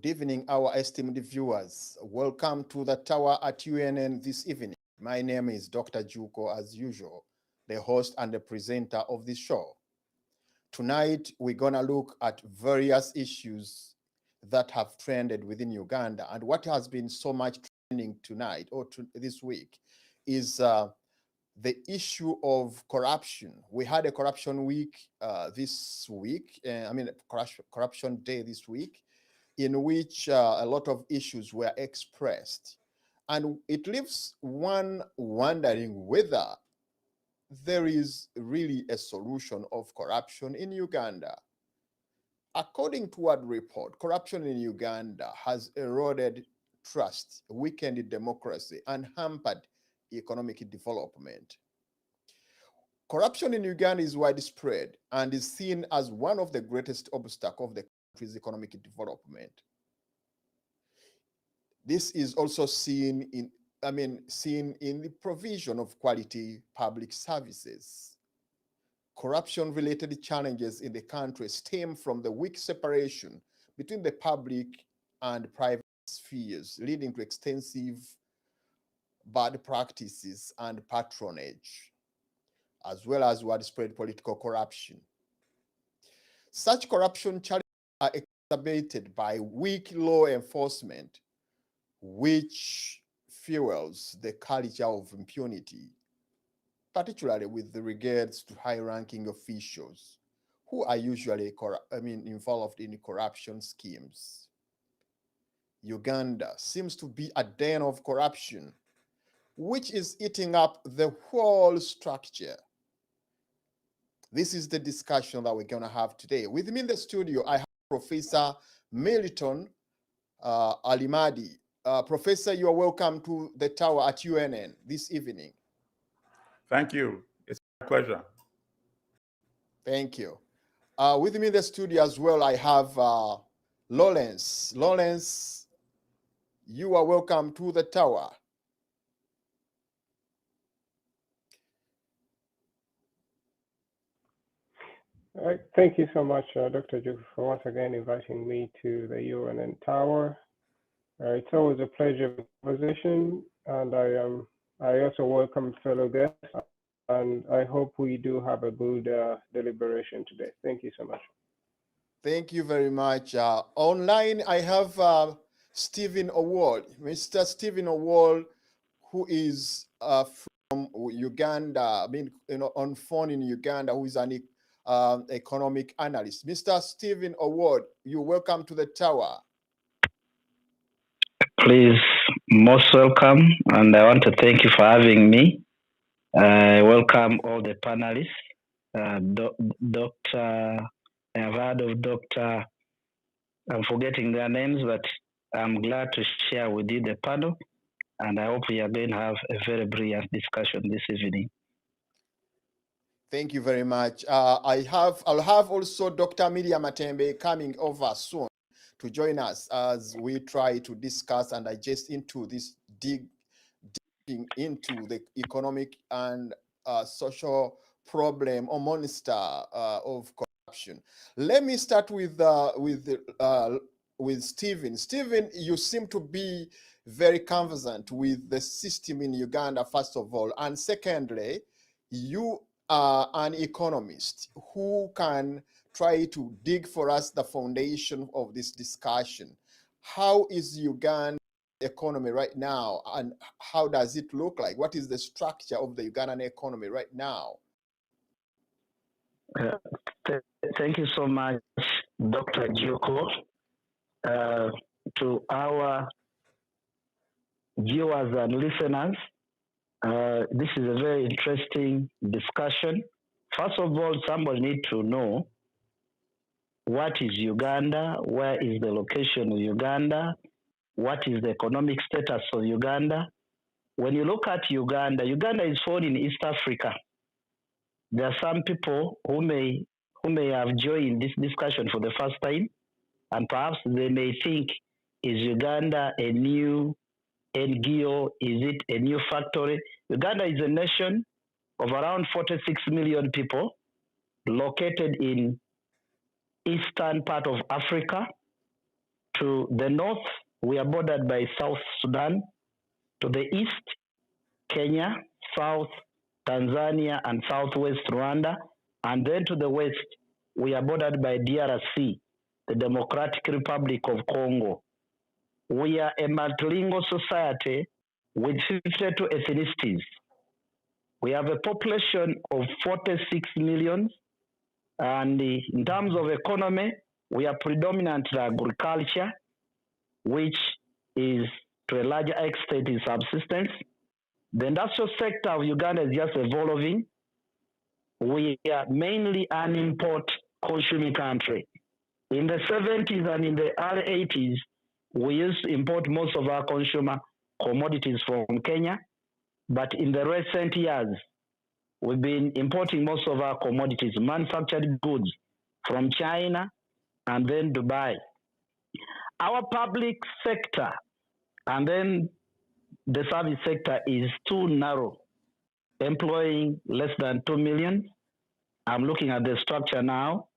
Good evening, our esteemed viewers. Welcome to the tower at UNN this evening. My name is Dr. Juko, as usual, the host and the presenter of this show. Tonight, we're gonna look at various issues that have trended within Uganda. And what has been so much trending tonight or this week is the issue of corruption. We had a corruption week this week, corruption day this week, in which a lot of issues were expressed. And it leaves one wondering whether there is really a solution of corruption in Uganda. According to one report, corruption in Uganda has eroded trust, weakened democracy, and hampered economic development. Corruption in Uganda is widespread and is seen as one of the greatest obstacles of the country's economic development. This is also seen in the provision of quality public services. Corruption-related challenges in the country stem from the weak separation between the public and private spheres, leading to extensive bad practices and patronage, as well as widespread political corruption. Such corruption challenges are exacerbated by weak law enforcement, which fuels the culture of impunity, particularly with regards to high-ranking officials who are usually involved in corruption schemes. Uganda seems to be a den of corruption, which is eating up the whole structure. This is the discussion that we're going to have today. With me in the studio, I have Professor Milton Alimadi. Professor, you are welcome to the tower at UNN this evening. Thank you. It's my pleasure. Thank you. With me in the studio as well, I have Lawrence. Lawrence, you are welcome to the tower. Thank you so much, Dr. Juk, for once again inviting me to the UNN Tower. It's always a pleasure conversation, and I also welcome fellow guests, and I hope we do have a good deliberation today. Thank you so much. Thank you very much. Online, I have Stephen Owol, Mr. Stephen Owol, who is from Uganda, on phone in Uganda, who is an economic analyst. Mr. Stephen Owol, you're welcome to the tower. Please, most welcome, and I want to thank you for having me. I welcome all the panelists. I've heard of Dr. I'm forgetting their names, but I'm glad to share with you the panel, and I hope we are going to have a very brilliant discussion this evening. Thank you very much. I'll have also Dr. Miriam Matembe coming over soon to join us as we try to discuss and digest into this digging into the economic and social problem or monster of corruption. Let me start with Stephen. Stephen, you seem to be very conversant with the system in Uganda, first of all, and secondly, you are an economist who can try to dig for us the foundation of this discussion. How is Uganda economy right now, and how does it look like? What is the structure of the Ugandan economy right now? Thank you so much, Dr. Joko. To our viewers and listeners, this is a very interesting discussion. First of all, somebody needs to know what is Uganda, where is the location of Uganda, what is the economic status of Uganda. When you look at Uganda, Uganda is found in East Africa. There are some people who may have joined this discussion for the first time, and perhaps they may think, is Uganda a new NGO? Is it a new factory? Uganda is a nation of around 46 million people located in eastern part of Africa, To the north, we are bordered by South Sudan. To the east, Kenya, south, Tanzania, and southwest Rwanda. And then to the west, we are bordered by DRC, the Democratic Republic of Congo. We are a multilingual society with 52 ethnicities. We have a population of 46 million. And in terms of economy, we are predominantly agriculture, which is to a larger extent in subsistence. The industrial sector of Uganda is just evolving. We are mainly an import consuming country. In the 70s and in the early 80s, we used to import most of our consumer commodities from Kenya. But in the recent years, we've been importing most of our commodities, manufactured goods from China and then Dubai. Our public sector and then the service sector is too narrow, employing less than 2 million. I'm looking at the structure now.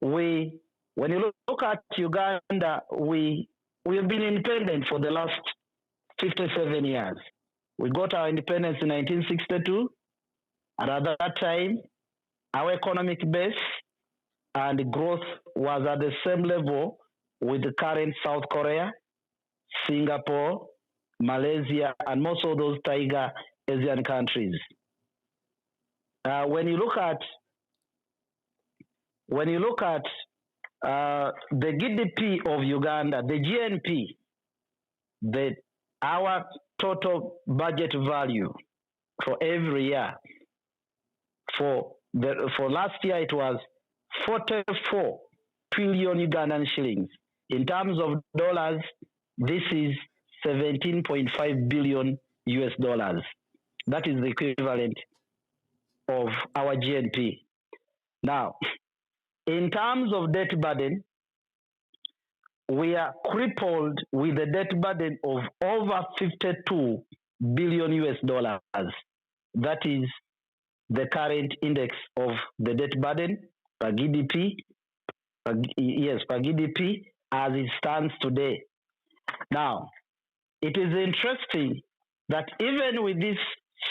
When you look at Uganda, we have been independent for the last 57 years. We got our independence in 1962, and at that time, our economic base and growth was at the same level with the current South Korea, Singapore, Malaysia, and most of those tiger Asian countries. When you look at the GDP of Uganda, the GNP, our total budget value for every year, for last year it was 44 trillion Ugandan shillings. In terms of dollars, this is 17.5 billion US dollars. That is the equivalent of our GNP. Now, in terms of debt burden, we are crippled with a debt burden of over 52 billion US dollars. That is the current index of the debt burden per GDP, per GDP as it stands today. Now, it is interesting that even with this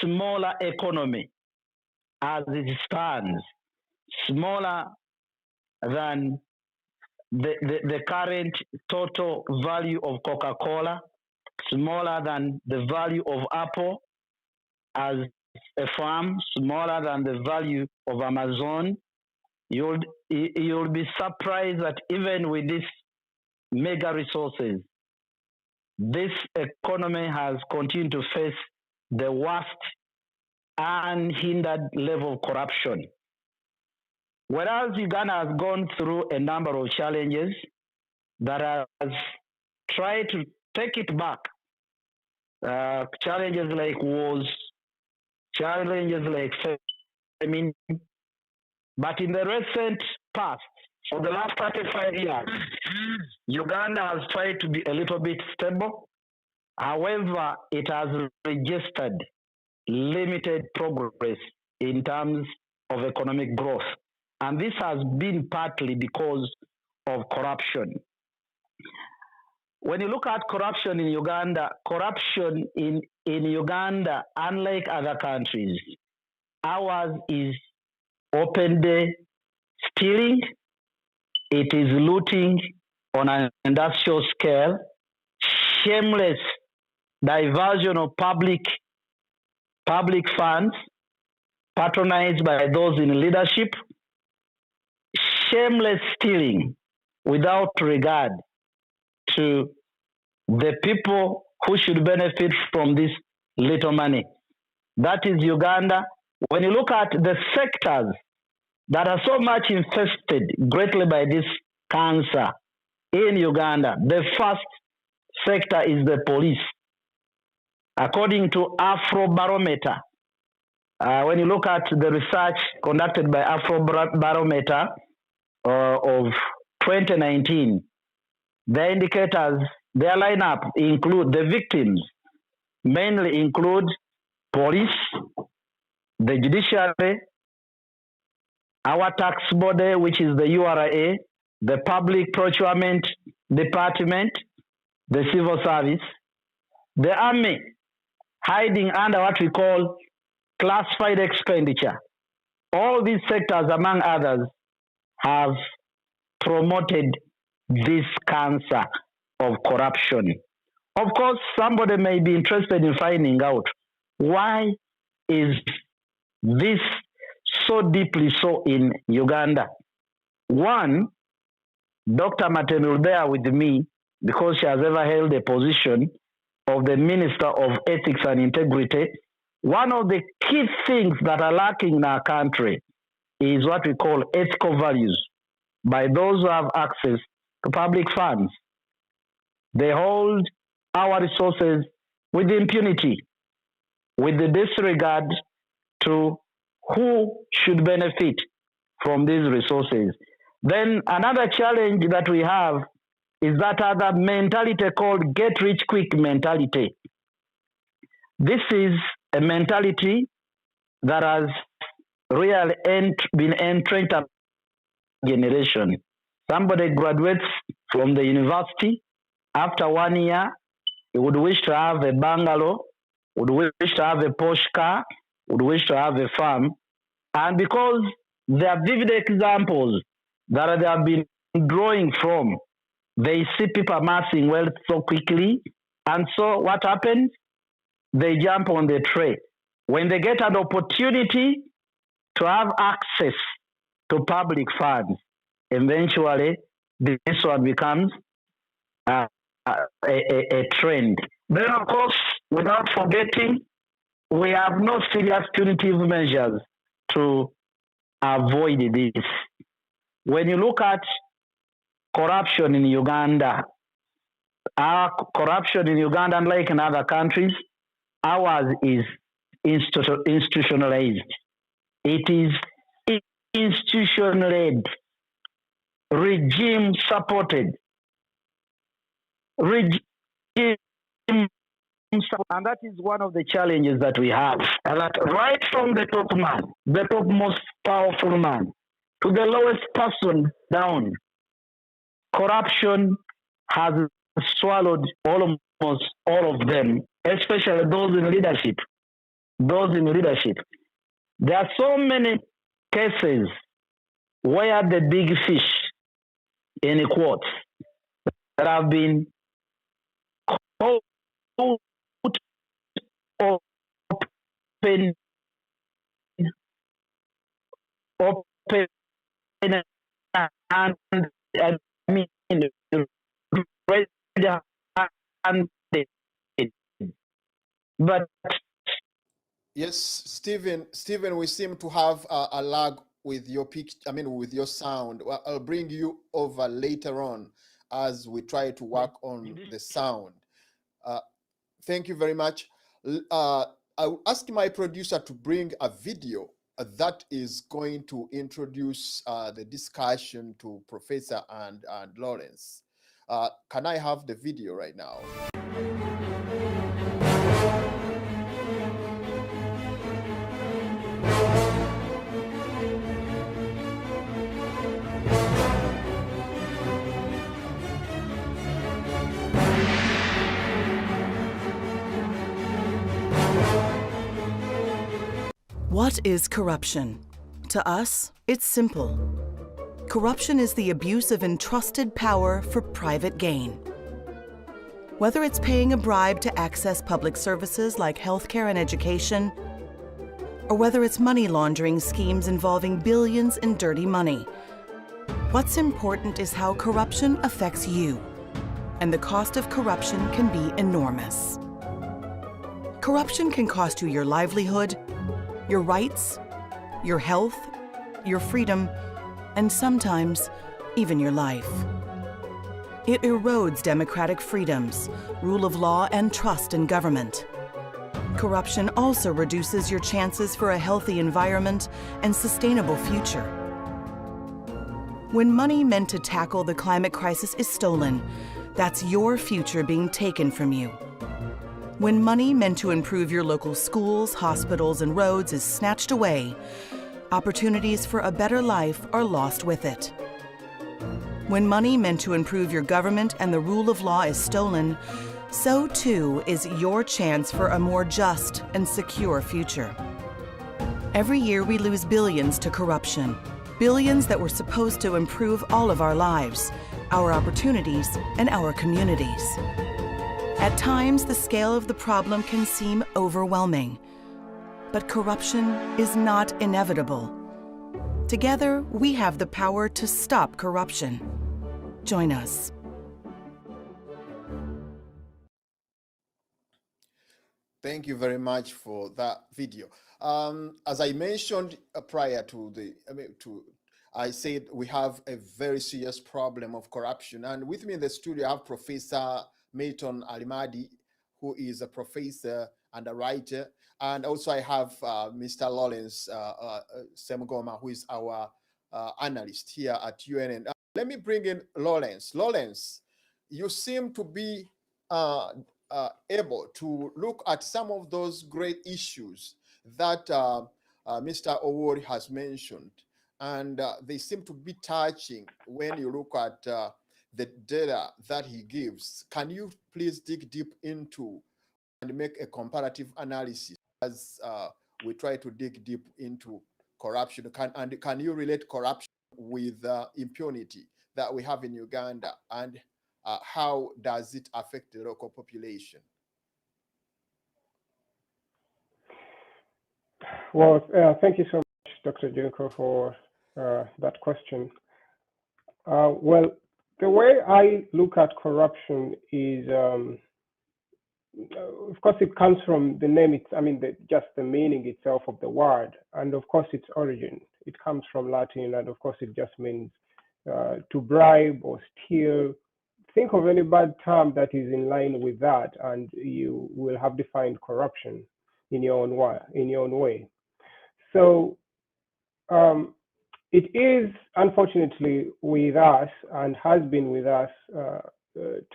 smaller economy as it stands, smaller than the current total value of Coca-Cola, smaller than the value of Apple as a firm, smaller than the value of Amazon, you'll be surprised that even with these mega resources, this economy has continued to face the worst unhindered level of corruption. Whereas Uganda has gone through a number of challenges that has tried to take it back, challenges like wars, challenges like famine, but in the recent past, for the last 35 years, Uganda has tried to be a little bit stable. However, it has registered limited progress in terms of economic growth. And this has been partly because of corruption. When you look at corruption in Uganda, unlike other countries, ours is open day stealing, it is looting on an industrial scale, shameless diversion of public funds patronized by those in leadership, shameless stealing without regard to the people who should benefit from this little money. That is Uganda. When you look at the sectors that are so much infested greatly by this cancer in Uganda, the first sector is the police. According to Afrobarometer, when you look at the research conducted by Afrobarometer of 2019, the indicators, their lineup include the victims, mainly include police, the judiciary, our tax body, which is the URA, the public procurement department, the civil service, the army, hiding under what we call classified expenditure. All these sectors, among others, have promoted this cancer of corruption. Of course, somebody may be interested in finding out why is this so deeply so in Uganda. One, Dr. Martin will bear with me because she has ever held a position of the Minister of Ethics and Integrity. One of the key things that are lacking in our country is what we call ethical values by those who have access to public funds. They hold our resources with impunity, with the disregard to who should benefit from these resources. Then another challenge that we have is that other mentality called get-rich-quick mentality. This is a mentality that has really been entrenched in a generation. Somebody graduates from the university. After 1 year, he would wish to have a bungalow, would wish to have a Porsche car, would wish to have a farm. And because there are vivid examples that they have been drawing from, they see people amassing wealth so quickly. And so what happens? They jump on the train. When they get an opportunity to have access to public funds, eventually this one becomes a trend. Then, of course, without forgetting, we have no serious punitive measures to avoid this. When you look at corruption in Uganda, our corruption in Uganda, unlike in other countries, ours is institutionalized. It is institution-led, regime-supported. And that is one of the challenges that we have. And that right from the top man, the topmost powerful man, to the lowest person down, corruption has swallowed almost all of them, especially those in leadership. Those in leadership. There are so many cases where the big fish, in quotes, that have been open but Yes, Stephen, we seem to have a lag with your picture, with your sound. Well, I'll bring you over later on as we try to work on the sound. Thank you very much. I'll ask my producer to bring a video that is going to introduce the discussion to Professor and Lawrence. Can I have the video right now? What is corruption? To us, it's simple. Corruption is the abuse of entrusted power for private gain. Whether it's paying a bribe to access public services like healthcare and education, or whether it's money laundering schemes involving billions in dirty money, what's important is how corruption affects you, and the cost of corruption can be enormous. Corruption can cost you your livelihood, your rights, your health, your freedom, and sometimes even your life. It erodes democratic freedoms, rule of law, and trust in government. Corruption also reduces your chances for a healthy environment and sustainable future. When money meant to tackle the climate crisis is stolen, that's your future being taken from you. When money meant to improve your local schools, hospitals, and roads is snatched away, opportunities for a better life are lost with it. When money meant to improve your government and the rule of law is stolen, so too is your chance for a more just and secure future. Every year we lose billions to corruption, billions that were supposed to improve all of our lives, our opportunities, and our communities. At times, the scale of the problem can seem overwhelming, but corruption is not inevitable. Together, we have the power to stop corruption. Join us. Thank you very much for that video. As I mentioned prior to I said we have a very serious problem of corruption. And with me in the studio, I have Professor Milton Alimadi, who is a professor and a writer. And also I have Mr. Lawrence Semgoma, who is our analyst here at UNN. Let me bring in Lawrence. Lawrence, you seem to be able to look at some of those great issues that Mr. Owori has mentioned. And they seem to be touching when you look at the data that he gives. Can you please dig deep into and make a comparative analysis as we try to dig deep into corruption? Can you relate corruption with impunity that we have in Uganda, and how does it affect the local population? Well, thank you so much, Dr. Junko, for that question. Well, the way I look at corruption is, of course, it comes from the name. Just the meaning itself of the word, and of course, its origin. It comes from Latin, and of course, it just means to bribe or steal. Think of any bad term that is in line with that, and you will have defined corruption in your own way. So it is unfortunately with us, and has been with us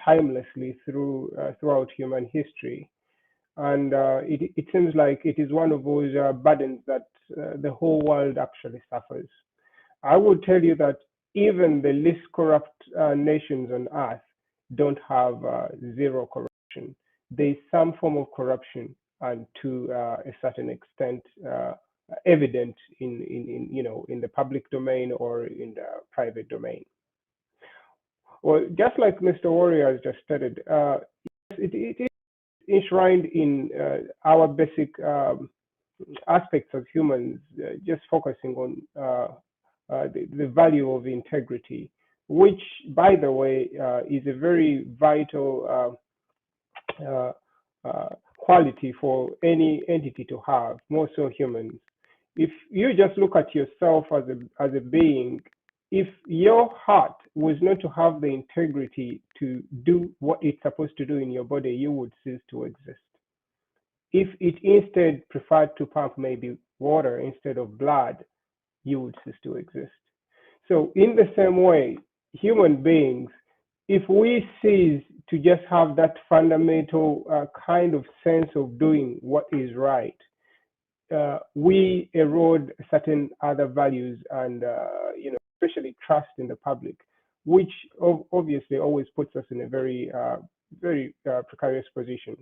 timelessly throughout human history, and it seems like it is one of those burdens that the whole world actually suffers. I would tell you that even the least corrupt nations on earth don't have zero corruption. There is some form of corruption, and to a certain extent evident in the public domain or in the private domain. Well, just like Mr. Warrior has just stated, it is enshrined in our basic aspects of humans, just focusing on the value of integrity, which, by the way, is a very vital quality for any entity to have, more so humans. If you just look at yourself as a being, if your heart was not to have the integrity to do what it's supposed to do in your body, you would cease to exist. If it instead preferred to pump maybe water instead of blood, you would cease to exist. So in the same way, human beings, if we cease to just have that fundamental kind of sense of doing what is right, we erode certain other values and, especially trust in the public, which obviously always puts us in a very, very precarious position.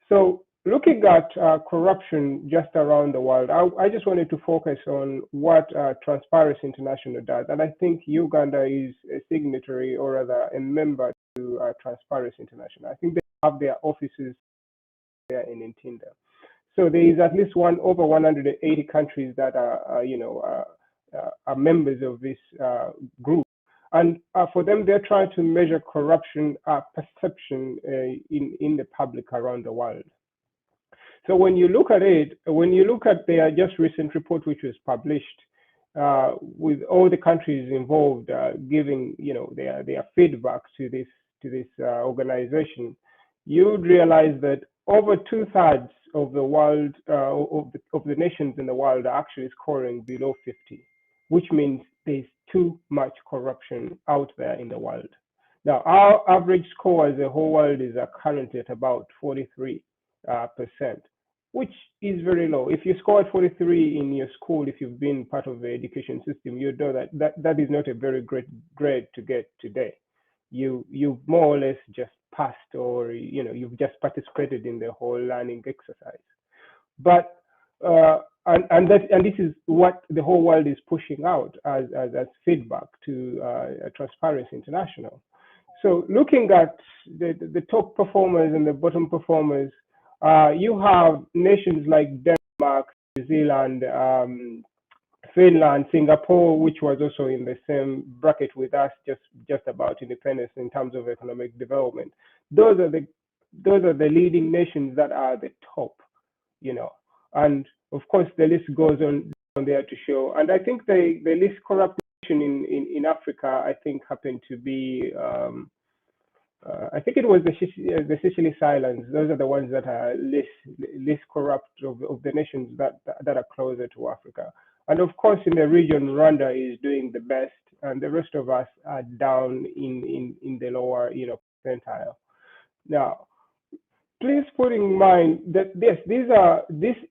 So looking at corruption just around the world, I just wanted to focus on what Transparency International does. And I think Uganda is a signatory, or rather a member to Transparency International. I think they have their offices there in Ntinda. So there is at least over 180 countries that are members of this group. And for them, they're trying to measure corruption perception in the public around the world. So when you look at it, when you look at their just recent report, which was published with all the countries involved giving their feedback to this organization, you would realize that over 2/3 of the world of the nations in the world are actually scoring below 50, which means there's too much corruption out there in the world. Now, our average score as a whole world is currently at about 43%. which is very low. If you scored 43 in your school, if you've been part of the education system, you know that is not a very great grade to get today. You more or less just passed, or you've just participated in the whole learning exercise. But and this is what the whole world is pushing out as feedback to Transparency International. So looking at the top performers and the bottom performers, you have nations like Denmark, New Zealand, Finland, Singapore, which was also in the same bracket with us, just about independence in terms of economic development. Those are the leading nations that are the top, and of course the list goes on there to show. And I think the least corrupt nation in Africa, I think, happened to be I think it was the Sicily Islands. Those are the ones that are least corrupt of the nations that are closer to Africa. And of course, in the region, Rwanda is doing the best, and the rest of us are down in the lower, percentile. Now, please put in mind that this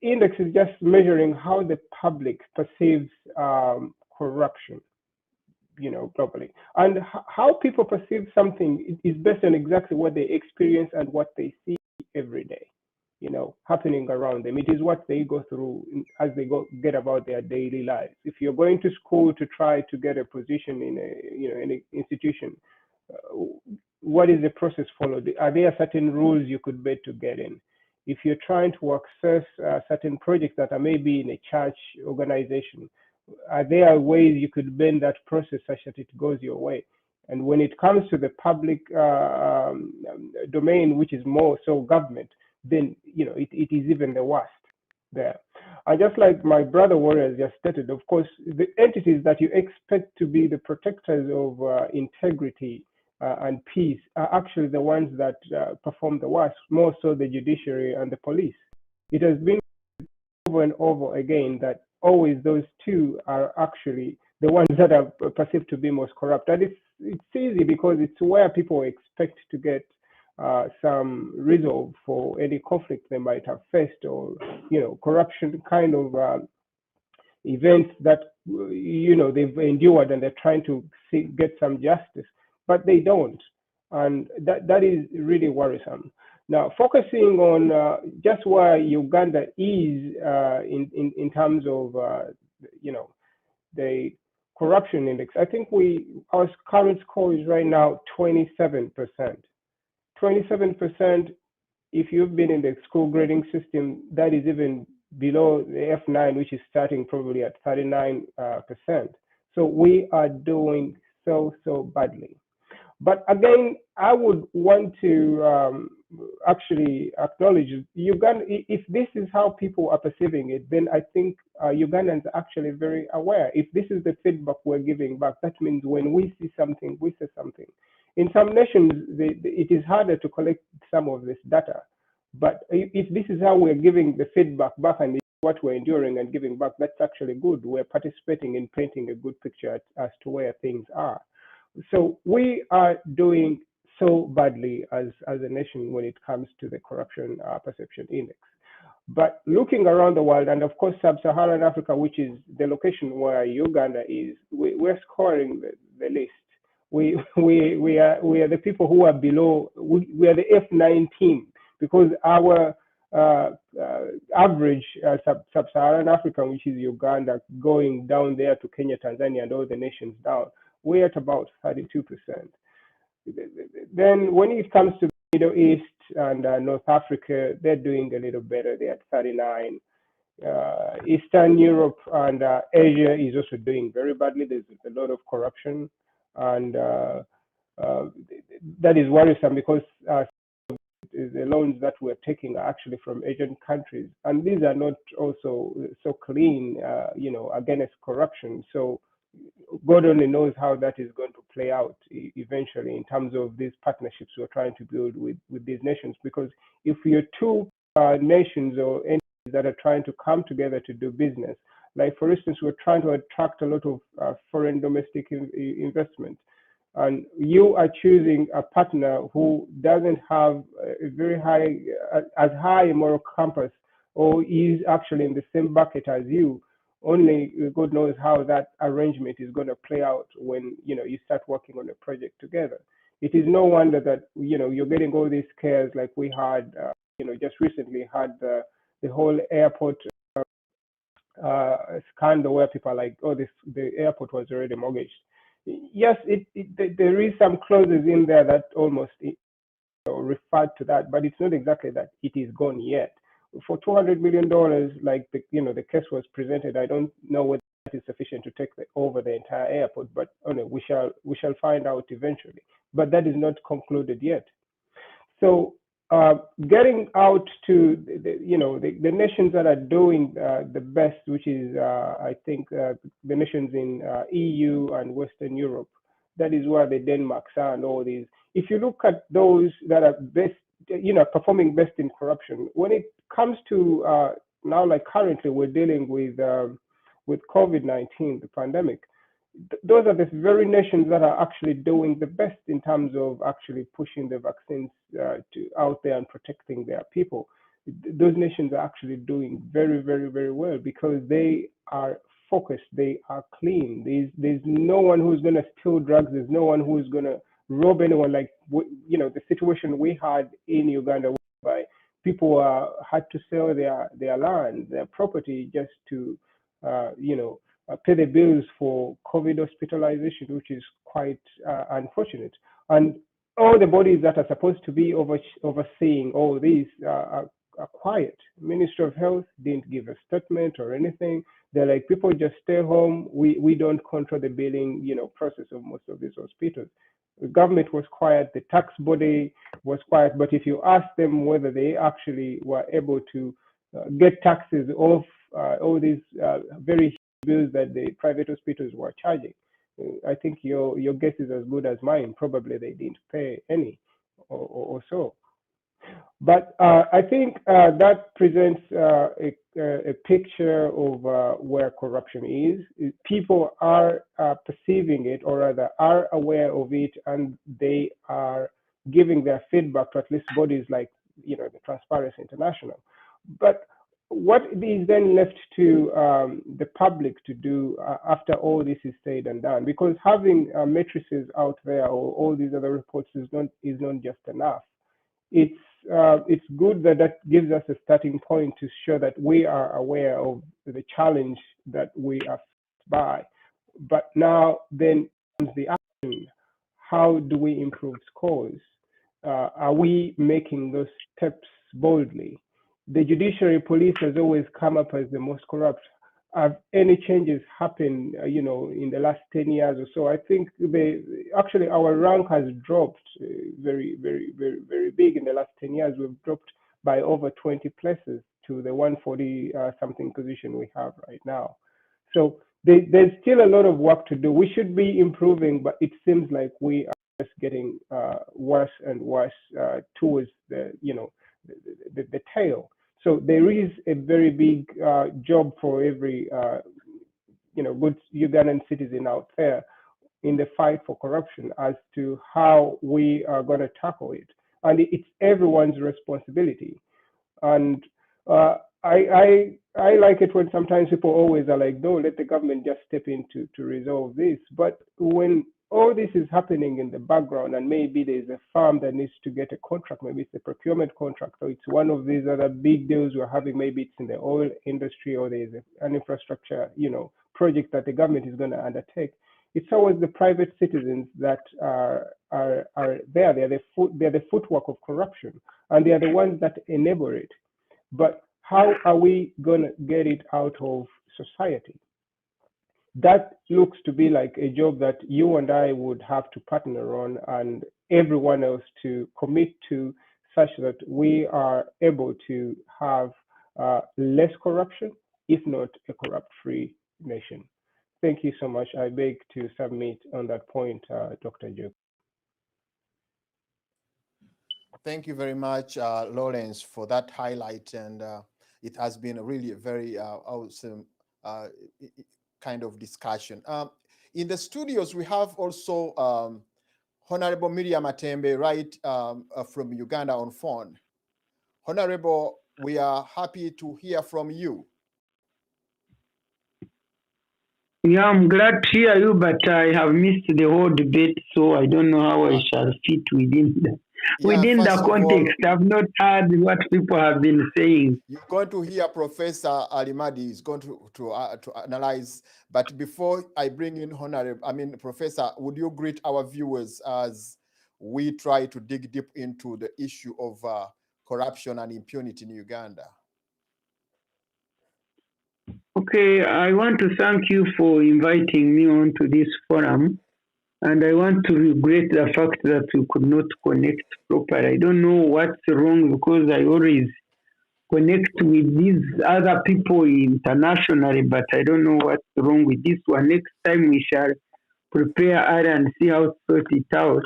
index is just measuring how the public perceives corruption, globally, and how people perceive something is based on exactly what they experience and what they see every day, happening around them. It is what they go through as they get about their daily lives. If you're going to school to try to get a position in an institution, what is the process followed? Are there certain rules you could bet to get in? If you're trying to access certain projects that are maybe in a church organization, are there ways you could bend that process such that it goes your way? And when it comes to the public domain, which is more so government, then it is even the worst there. And just like my brother Warrior just stated, of course, the entities that you expect to be the protectors of integrity and peace are actually the ones that perform the worst, more so the judiciary and the police. It has been over and over again that always those two are actually the ones that are perceived to be most corrupt. And it's easy because it's where people expect to get some resolve for any conflict they might have faced, or corruption kind of events that they've endured, and they're trying to get some justice, but they don't, and that is really worrisome. Now, focusing on just where Uganda is in terms of the corruption index, I think our current score is right now 27%. 27%. If you've been in the school grading system, that is even below the F9, which is starting probably at 39%. So we are doing so badly. But again, I would want to actually acknowledge Uganda. If this is how people are perceiving it, then I think Ugandans are actually very aware. If this is the feedback we're giving back, that means when we see something, we say something. In some nations, it is harder to collect some of this data. But if this is how we're giving the feedback back and what we're enduring and giving back, that's actually good. We're participating in painting a good picture as to where things are. So we are doing so badly as a nation when it comes to the corruption perception index. But looking around the world, and of course sub-Saharan Africa, which is the location where Uganda is, we're scoring the list. We are the people who are below. We are the F9 team, because our average sub-Saharan Africa, which is Uganda, going down there to Kenya, Tanzania, and all the nations down, we're at about 32%. Then when it comes to the Middle East and North Africa, they're doing a little better. They're at 39. Eastern Europe and Asia is also doing very badly. There's a lot of corruption, and that is worrisome, because the loans that we're taking are actually from Asian countries, and these are not also so clean, against corruption. So God only knows how that is going to play out eventually in terms of these partnerships we're trying to build with these nations. Because if you're two nations or entities that are trying to come together to do business, like for instance, we're trying to attract a lot of foreign domestic investment, and you are choosing a partner who doesn't have a very high, as high a moral compass or is actually in the same bucket as you. Only God knows how that arrangement is going to play out when you start working on a project together. It is no wonder that you're getting all these scares like we had just recently had the whole airport scandal where people are like, oh, the airport was already mortgaged. Yes, there is some clauses in there that almost referred to that, but it's not exactly that it is gone yet. For $200 million, like the case was presented, I don't know whether that is sufficient to take over the entire airport, but we shall find out eventually. But that is not concluded yet. So getting out to the nations that are doing the best, which is I think the nations in EU and Western Europe, that is where the Denmarks are and all these. If you look at those that are best, performing best in corruption, when it comes to now, like currently we're dealing with COVID-19, the pandemic, those are the very nations that are actually doing the best in terms of actually pushing the vaccines out there and protecting their people. Those nations are actually doing very, very, very well because they are focused, they are clean. There's no one who's going to steal drugs. There's no one who's going to rob anyone. Like the situation we had in Uganda, whereby people had to sell their land, their property, just to pay the bills for COVID hospitalization, which is quite unfortunate. And all the bodies that are supposed to be overseeing all these are quiet. Ministry of Health didn't give a statement or anything. They're like, people just stay home. We don't control the billing process of most of these hospitals. The government was quiet. The tax body was quiet. But if you ask them whether they actually were able to get taxes off all these very bills that the private hospitals were charging, I think your guess is as good as mine. Probably they didn't pay any or so. But I think that presents a picture of where corruption is. People are perceiving it, or rather are aware of it, and they are giving their feedback to at least bodies like the Transparency International. But what is then left to the public to do after all this is said and done? Because having matrices out there or all these other reports is not just enough. It's good that gives us a starting point to show that we are aware of the challenge that we are faced by. But now then comes the action. How do we improve scores? Are we making those steps boldly? The judiciary police has always come up as the most corrupt. Have any changes happened, in the last 10 years or so? I think actually our rank has dropped very, very, very, very big in the last 10 years. We've dropped by over 20 places to the 140 something position we have right now. So there's still a lot of work to do. We should be improving, but it seems like we are just getting worse and worse towards the tail. So there is a very big job for every good Ugandan citizen out there in the fight for corruption as to how we are going to tackle it, and it's everyone's responsibility. And I like it when sometimes people always are like, no, let the government just step in to resolve this. But when all this is happening in the background, and maybe there's a farm that needs to get a contract, maybe it's a procurement contract, or it's one of these other big deals we're having, maybe it's in the oil industry, or there's an infrastructure, project that the government is going to undertake. It's always the private citizens that are there. They're the footwork of corruption, and they are the ones that enable it. But how are we going to get it out of society? That looks to be like a job that you and I would have to partner on, and everyone else to commit to, such that we are able to have less corruption, if not a corrupt-free nation. Thank you so much. I beg to submit on that point, Dr. Joe. Thank you very much, Lawrence, for that highlight. And it has been a really very awesome kind of discussion. In the studios, we have also Honorable Miriam Atembe, right from Uganda on phone. Honorable, we are happy to hear from you. Yeah, I'm glad to hear you, but I have missed the whole debate, so I don't know how I shall fit within the First of all, context. I've not heard what people have been saying. you're going to hear Professor Alimadi is going to analyze, but before I bring in Professor, would you greet our viewers as we try to dig deep into the issue of corruption and impunity in Uganda? Okay, I want to thank you for inviting me onto this forum, and I want to regret the fact that we could not connect properly. I don't know what's wrong because I always connect with these other people internationally, but I don't know what's wrong with this one. Next time we shall prepare and see how to sort it out.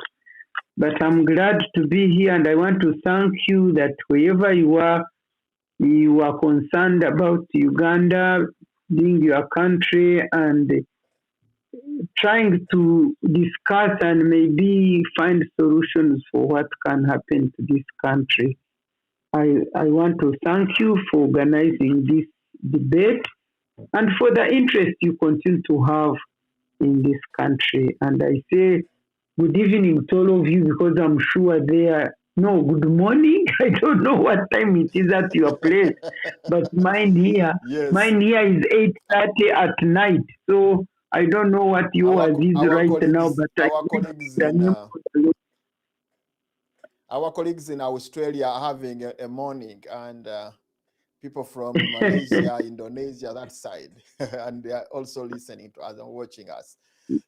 But I'm glad to be here, and I want to thank you that wherever you are concerned about Uganda being your country and trying to discuss and maybe find solutions for what can happen to this country. I want to thank you for organizing this debate and for the interest you continue to have in this country. And I say good evening to all of you because I'm sure good morning. I don't know what time it is at your place, but mine here is 8:30 at night. So I don't know what yours is right now, but our colleagues in Australia are having a morning, and people from Malaysia, Indonesia, that side, and they are also listening to us and watching us.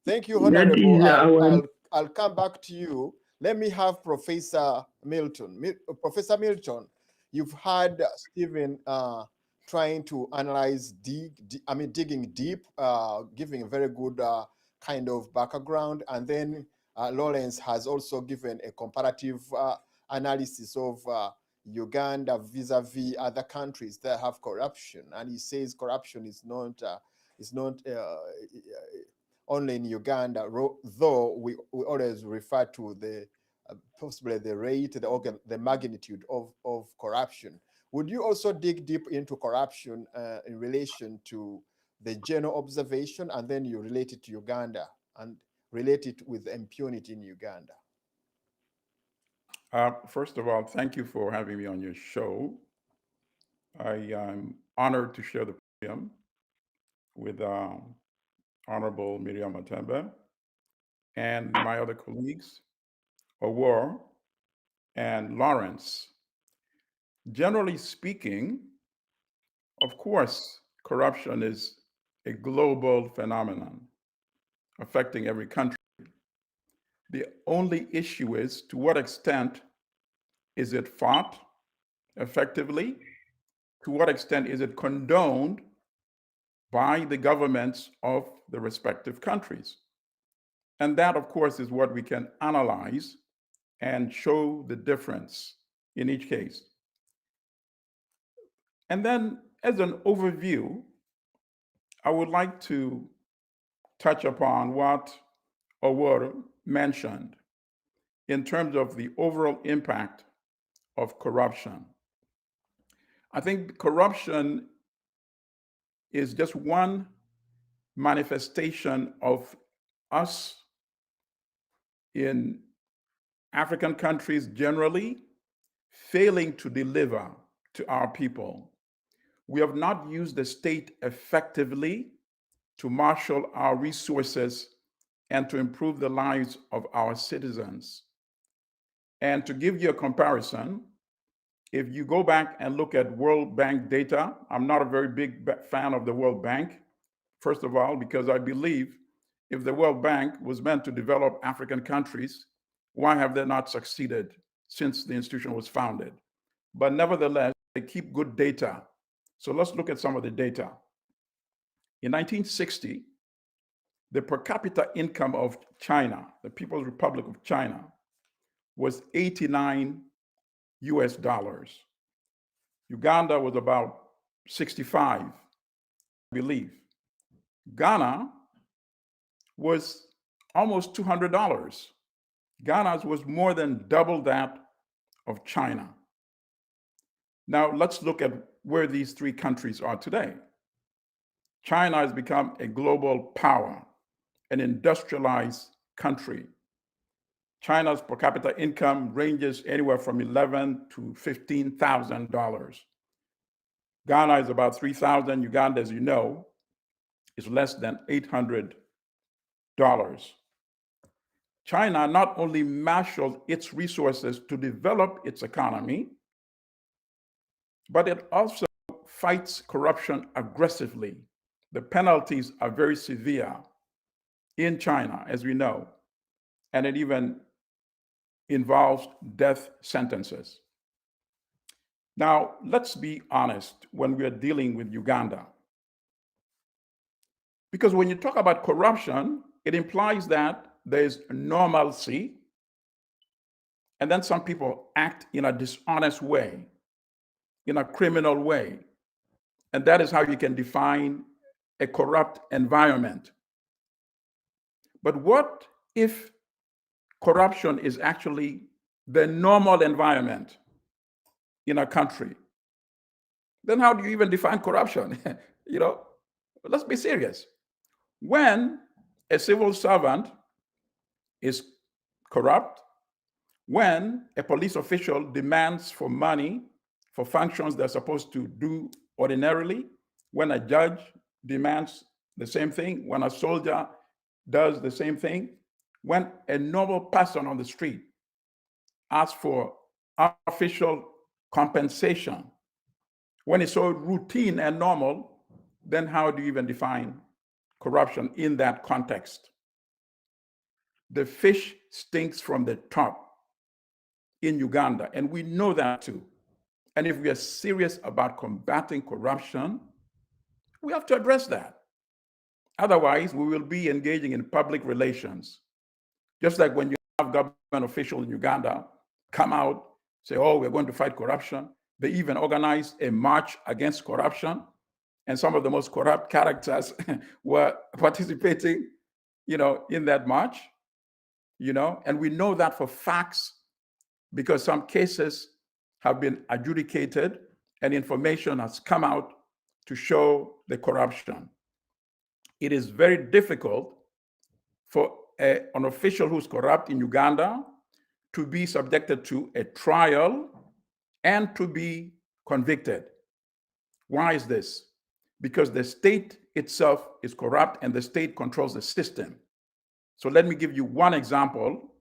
Thank you, Honorable. I'll come back to you. Let me have Professor Milton. Professor Milton, you've had Stephen trying to analyze, digging deep, giving a very good kind of background, and then Lawrence has also given a comparative analysis of Uganda vis-a-vis other countries that have corruption, and he says corruption is not only in Uganda, though we always refer to the possibly the rate, the magnitude of corruption. Would you also dig deep into corruption in relation to the general observation, and then you relate it to Uganda and relate it with impunity in Uganda? First of all, thank you for having me on your show. I am honored to share the podium with Honorable Miriam Matembe and my other colleagues, Awar and Lawrence. Generally speaking, of course, corruption is a global phenomenon affecting every country. The only issue is to what extent is it fought effectively? To what extent is it condoned by the governments of the respective countries? And that, of course, is what we can analyze and show the difference in each case. And then, as an overview, I would like to touch upon what Awar mentioned in terms of the overall impact of corruption. I think corruption is just one manifestation of us in African countries generally failing to deliver to our people. We have not used the state effectively to marshal our resources and to improve the lives of our citizens. And to give you a comparison, if you go back and look at World Bank data, I'm not a very big fan of the World Bank, first of all, because I believe if the World Bank was meant to develop African countries, why have they not succeeded since the institution was founded? But nevertheless, they keep good data. So let's look at some of the data. In 1960, the per capita income of China, the People's Republic of China, was 89 US dollars. Uganda was about 65, I believe. Ghana was almost $200. Ghana's was more than double that of China. Now, let's look at where these three countries are today. China has become a global power, an industrialized country. China's per capita income ranges anywhere from $11,000 to $15,000. Ghana is about 3,000. Uganda, as you know, is less than $800. China not only marshaled its resources to develop its economy, but it also fights corruption aggressively. The penalties are very severe in China, as we know, and it even involves death sentences. Now, let's be honest when we are dealing with Uganda. Because when you talk about corruption, it implies that there's normalcy, and then some people act in a dishonest way, in a criminal way. And that is how you can define a corrupt environment. But what if corruption is actually the normal environment in a country? Then how do you even define corruption? Let's be serious. When a civil servant is corrupt, when a police official demands for money for functions they're supposed to do ordinarily, when a judge demands the same thing, when a soldier does the same thing, when a normal person on the street asks for official compensation, when it's so routine and normal, then how do you even define corruption in that context? The fish stinks from the top in Uganda, and we know that too. And if we are serious about combating corruption, we have to address that. Otherwise, we will be engaging in public relations. Just like when you have government officials in Uganda come out, say, oh, we're going to fight corruption. They even organized a march against corruption. And some of the most corrupt characters were participating, in that march, and we know that for facts because some cases have been adjudicated and information has come out to show the corruption. It is very difficult for an official who's corrupt in Uganda to be subjected to a trial and to be convicted. Why is this? Because the state itself is corrupt and the state controls the system. So let me give you one example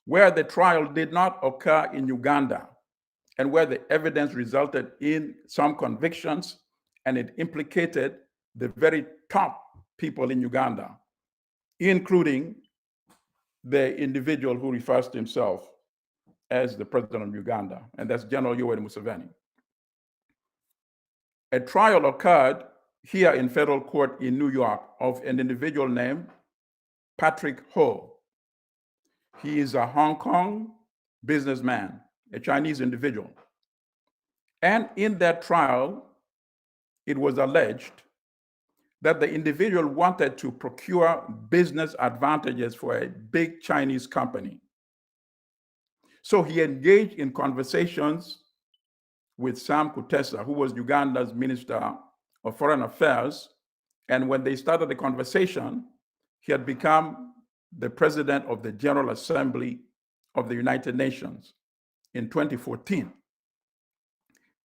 where the trial did not occur in Uganda and where the evidence resulted in some convictions and it implicated the very top people in Uganda, including the individual who refers to himself as the president of Uganda, and that's General Yoweri Museveni. A trial occurred here in federal court in New York of an individual named Patrick Ho. He is a Hong Kong businessman, a Chinese individual. And in that trial, it was alleged that the individual wanted to procure business advantages for a big Chinese company. So he engaged in conversations with Sam Kutesa, who was Uganda's Minister of Foreign Affairs. And when they started the conversation, he had become the president of the General Assembly of the United Nations in 2014.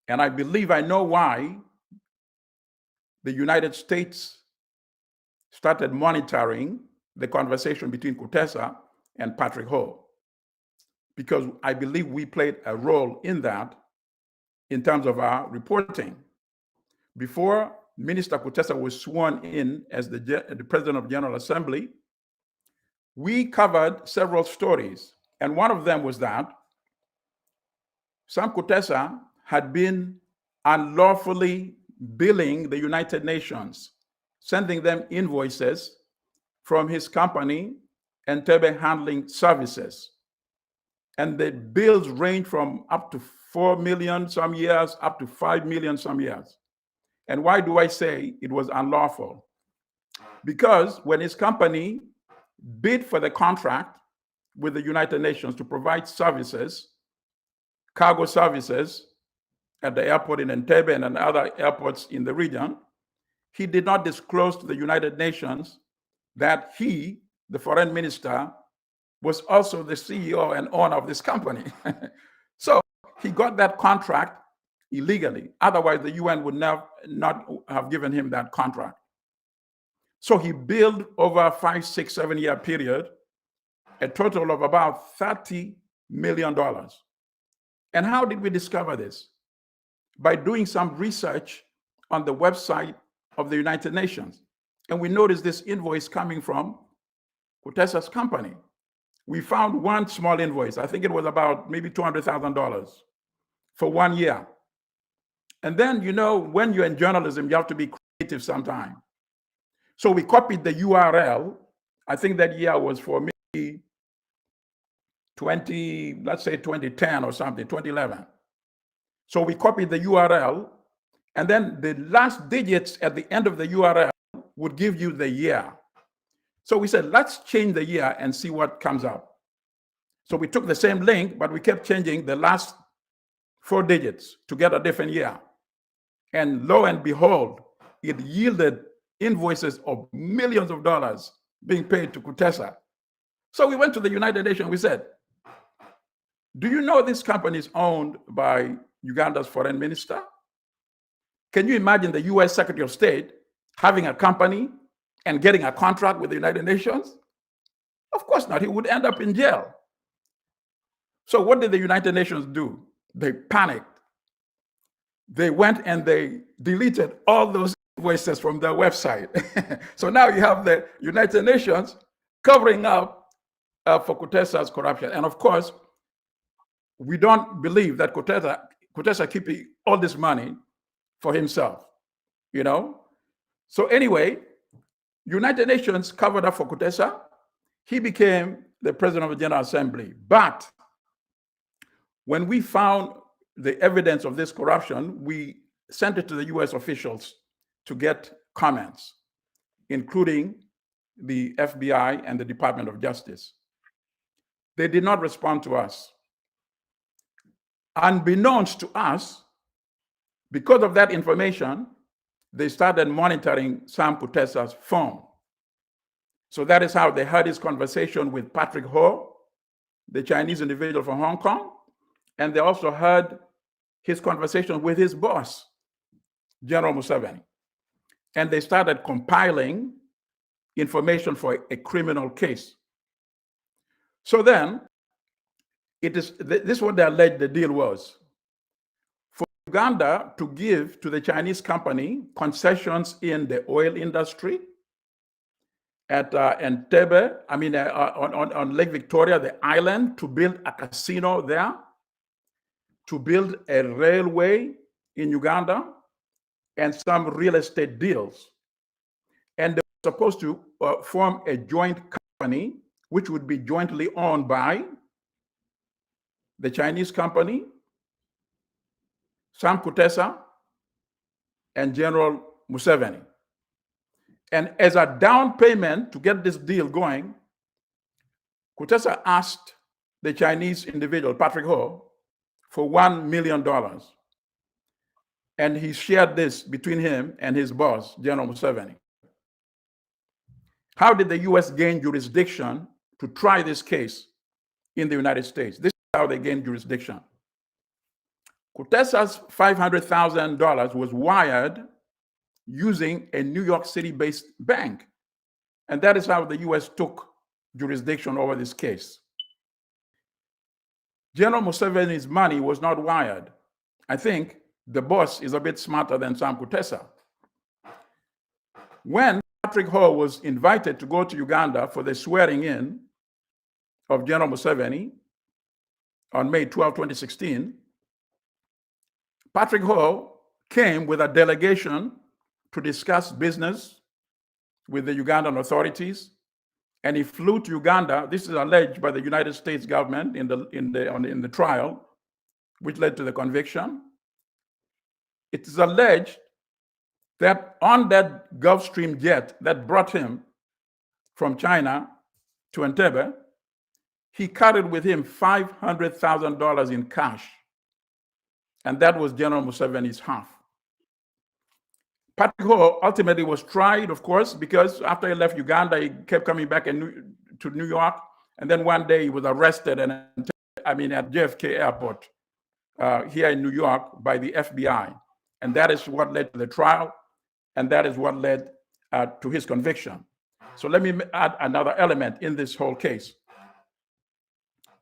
And I believe I know why the United States started monitoring the conversation between Kutesa and Patrick Ho, because I believe we played a role in that in terms of our reporting. Before Minister Kutesa was sworn in as the president of the General Assembly, we covered several stories. And one of them was that Sam Kutesa had been unlawfully billing the United Nations, sending them invoices from his company, Entebbe Handling Services. And the bills range from up to 4 million some years, up to 5 million some years. And why do I say it was unlawful? Because when his company bid for the contract with the United Nations to provide services, cargo services, at the airport in Entebbe and other airports in the region, he did not disclose to the United Nations that he, the foreign minister, was also the CEO and owner of this company. So he got that contract illegally. Otherwise, the UN would not have given him that contract. So he billed over a 5, 6, 7-year period a total of about $30 million. And how did we discover this? By doing some research on the website of the United Nations. And we noticed this invoice coming from Kutesa's company. We found one small invoice. I think it was about maybe $200,000 for 1 year. And then, you know, when you're in journalism, you have to be creative sometime. So we copied the URL. I think that year was for maybe 2010 or something, 2011. So we copied the URL, and then the last digits at the end of the URL would give you the year. So we said, let's change the year and see what comes up. So we took the same link, but we kept changing the last 4 digits to get a different year. And lo and behold, it yielded invoices of millions of dollars being paid to Kutesa. So we went to the United Nations. We said, do you know this company is owned by Uganda's foreign minister? Can you imagine the US Secretary of State having a company and getting a contract with the United Nations? Of course not. He would end up in jail. So what did the United Nations do? They panicked. They went and they deleted all those invoices from their website. So now you have the United Nations covering up for Kutesa's corruption. And of course, we don't believe that Kutesa keeping all this money for himself, you know? So anyway, United Nations covered up for Kutesa. He became the president of the General Assembly. But when we found the evidence of this corruption, we sent it to the US officials to get comments, including the FBI and the Department of Justice. They did not respond to us. Unbeknownst to us, because of that information, they started monitoring Sam Kutesa's phone. So that is how they heard his conversation with Patrick Ho, the Chinese individual from Hong Kong, and they also heard his conversation with his boss, General Museveni. And they started compiling information for a criminal case. So then, this is what they alleged the deal was. For Uganda to give to the Chinese company concessions in the oil industry at Entebbe, on Lake Victoria, the island, to build a casino there, to build a railway in Uganda, and some real estate deals. And they were supposed to form a joint company, which would be jointly owned by the Chinese company, Sam Kutesa, and General Museveni. And as a down payment to get this deal going, Kutesa asked the Chinese individual, Patrick Ho, for $1 million. And he shared this between him and his boss, General Museveni. How did the US gain jurisdiction to try this case in the United States? This is how they gained jurisdiction. Kutesa's $500,000 was wired using a New York City-based bank. And that is how the US took jurisdiction over this case. General Museveni's money was not wired. I think the boss is a bit smarter than Sam Kutesa. When Patrick Ho was invited to go to Uganda for the swearing in of General Museveni on May 12, 2016, Patrick Ho came with a delegation to discuss business with the Ugandan authorities, and he flew to Uganda. This is alleged by the United States government in the trial, which led to the conviction. It is alleged that on that Gulfstream jet that brought him from China to Entebbe, he carried with him $500,000 in cash. and that was General Museveni's half. Patrick Ho ultimately was tried, of course, because after he left Uganda, he kept coming back to New York, and then one day he was arrested and at JFK Airport here in New York by the FBI, and that is what led to the trial, and that is what led to his conviction. So let me add another element in this whole case.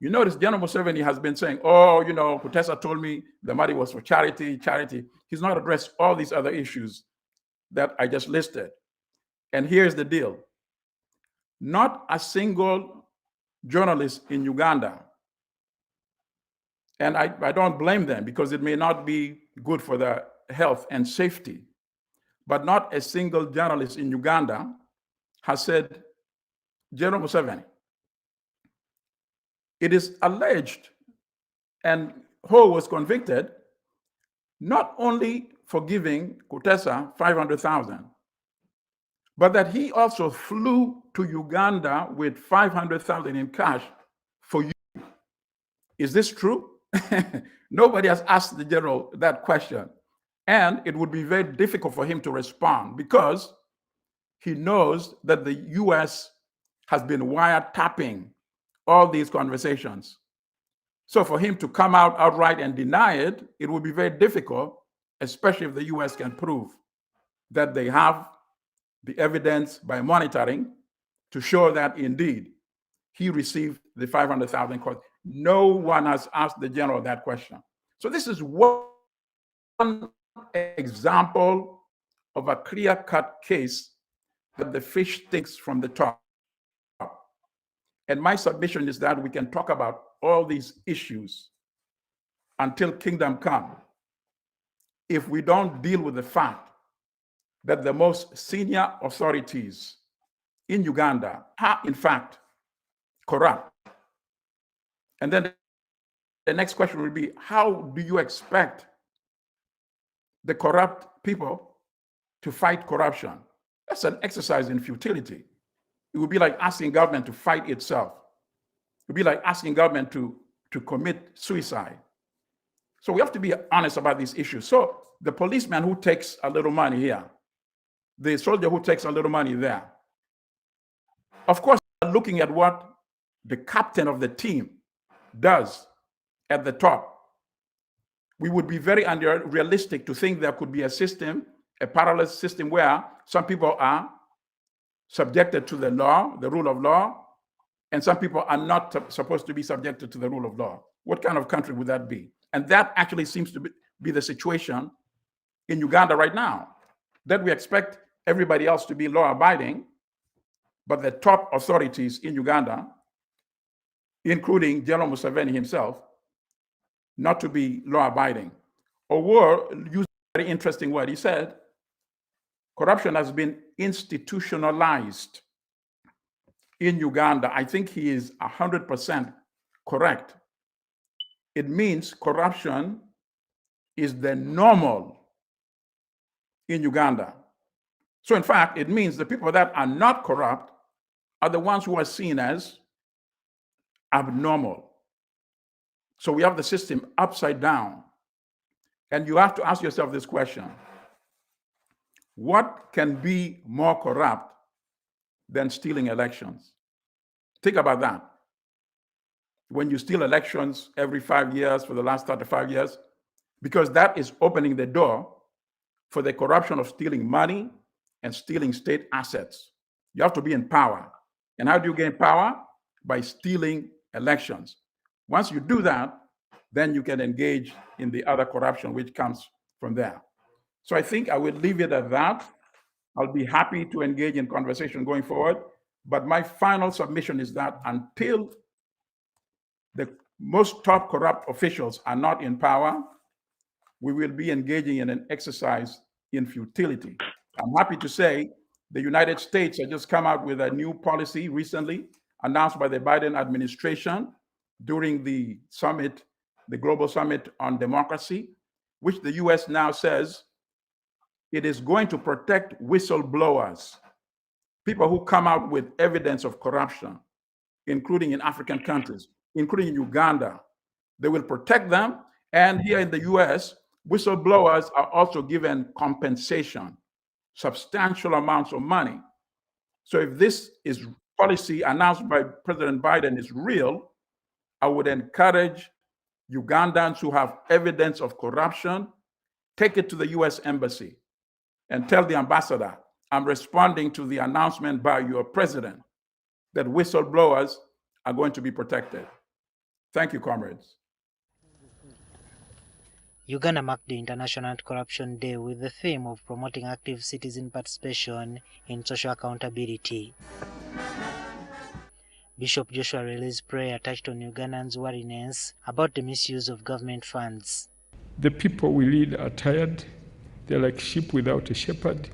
You notice General Museveni has been saying, oh, Kutesa told me the money was for charity. He's not addressed all these other issues that I just listed. And here's the deal. Not a single journalist in Uganda, and I don't blame them because it may not be good for their health and safety, but not a single journalist in Uganda has said, General Museveni, it is alleged, and Ho was convicted, not only for giving Kutesa 500,000, but that he also flew to Uganda with 500,000 in cash for you. Is this true? Nobody has asked the general that question. And it would be very difficult for him to respond because he knows that the US has been wiretapping all these conversations. So for him to come out outright and deny it, it would be very difficult, especially if the US can prove that they have the evidence by monitoring to show that indeed he received the 500,000 calls. No one has asked the general that question. So this is one example of a clear-cut case that the fish stinks from the top. And my submission is that we can talk about all these issues until kingdom come if we don't deal with the fact that the most senior authorities in Uganda are, in fact, corrupt. And then the next question will be, how do you expect the corrupt people to fight corruption? That's an exercise in futility. It would be like asking government to fight itself. It would be like asking government to commit suicide. So we have to be honest about these issues. So the policeman who takes a little money here, the soldier who takes a little money there, of course, looking at what the captain of the team does at the top, we would be very unrealistic to think there could be a system, a parallel system where some people are subjected to the law, the rule of law, and some people are not supposed to be subjected to the rule of law. What kind of country would that be? And that actually seems to be the situation in Uganda right now, that we expect everybody else to be law-abiding, but the top authorities in Uganda, including General Museveni himself, not to be law-abiding. Owuor used a very interesting word. He said, corruption has been institutionalized in Uganda. I think he is 100% correct. It means corruption is the normal in Uganda. So in fact, it means the people that are not corrupt are the ones who are seen as abnormal. So we have the system upside down. And you have to ask yourself this question: what can be more corrupt than stealing elections? Think about that. When you steal elections every 5 years for the last 35 years, because that is opening the door for the corruption of stealing money and stealing state assets. You have to be in power. And how do you gain power? By stealing elections. Once you do that, then you can engage in the other corruption which comes from there. So I think I will leave it at that. I'll be happy to engage in conversation going forward. But my final submission is that until the most top corrupt officials are not in power, we will be engaging in an exercise in futility. I'm happy to say the United States has just come out with a new policy recently announced by the Biden administration during the summit, the Global Summit on Democracy, which the US now says it is going to protect whistleblowers, people who come out with evidence of corruption, including in African countries, including in Uganda. They will protect them, And here in the US, whistleblowers are also given compensation, substantial amounts of money. So if this is policy announced by President Biden is real, I would encourage Ugandans who have evidence of corruption, take it to the US Embassy and tell the ambassador, I'm responding to the announcement by your president that whistleblowers are going to be protected. Thank you, comrades. Uganda marked the International Anti-Corruption Day with the theme of promoting active citizen participation in social accountability. Bishop Joshua Relee's prayer touched on Ugandans' worriness about the misuse of government funds. The people we lead are tired. They're like sheep without a shepherd.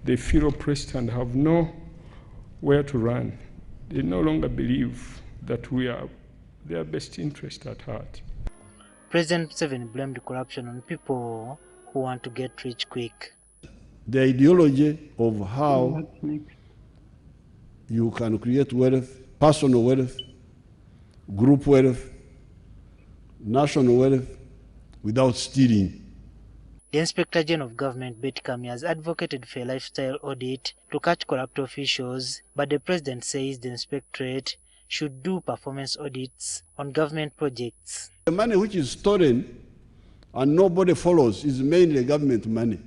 They feel oppressed and have nowhere to run. They no longer believe that we are their best interest at heart. President Museveni blamed corruption on people who want to get rich quick. The ideology of how you can create wealth, personal wealth, group wealth, national wealth, without stealing. The Inspector General of Government, Betty Kami, has advocated for a lifestyle audit to catch corrupt officials, but the President says the Inspectorate should do performance audits on government projects. The money which is stolen and nobody follows is mainly government money.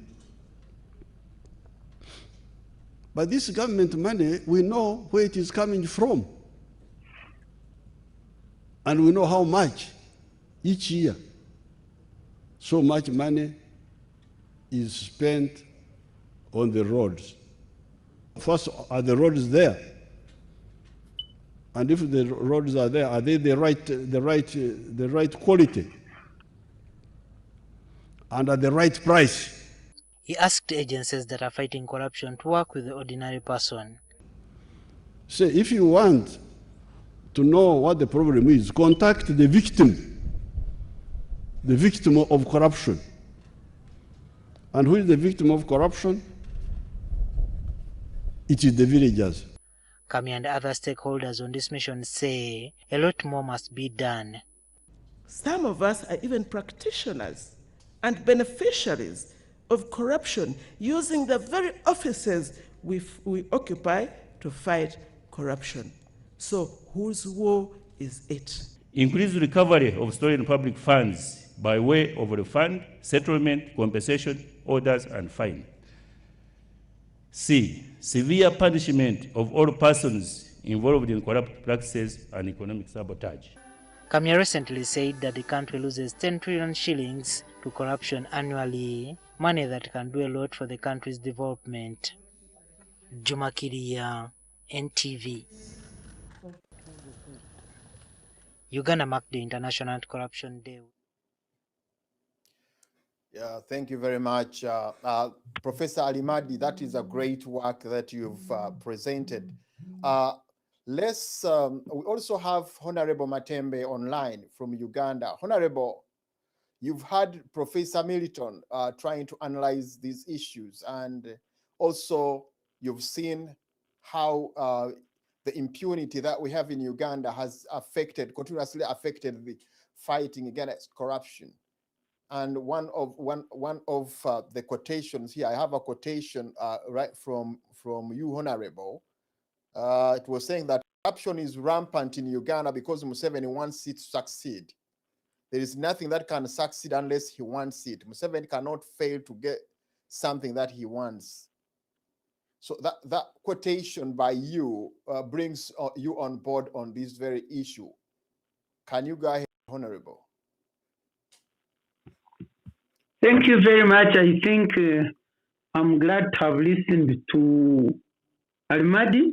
But this government money, we know where it is coming from. And we know how much each year. So much money is spent on the roads. First, are the roads there? And if the roads are there, are they the right quality and at the right price? He asked agencies that are fighting corruption to work with the ordinary person. So if you want to know what the problem is, contact the victim of corruption. And who is the victim of corruption? It is the villagers. Kami and other stakeholders on this mission say a lot more must be done. Some of us are even practitioners and beneficiaries of corruption, using the very offices we occupy to fight corruption. So whose war is it? Increase recovery of stolen public funds by way of refund, settlement, compensation, orders, and fine. C. Severe punishment of all persons involved in corrupt practices and economic sabotage. Kami recently said that the country loses 10 trillion shillings to corruption annually, money that can do a lot for the country's development. Juma Kiria, NTV. Uganda marked the International Anti-Corruption Day. Yeah, thank you very much. Professor Alimadi, that is a great work that you've presented. We also have Honorable Matembe online from Uganda. Honorable, you've had Professor Militon trying to analyze these issues, and also you've seen how the impunity that we have in Uganda has continuously affected the fighting against corruption. And one of the quotations here, I have a quotation right from you, Honorable. It was saying that corruption is rampant in Uganda because Museveni wants it to succeed. There is nothing that can succeed unless he wants it. Museveni cannot fail to get something that he wants. So that quotation by you brings you on board on this very issue. Can you go ahead, Honorable? Thank you very much. I think I'm glad to have listened to Alimadi.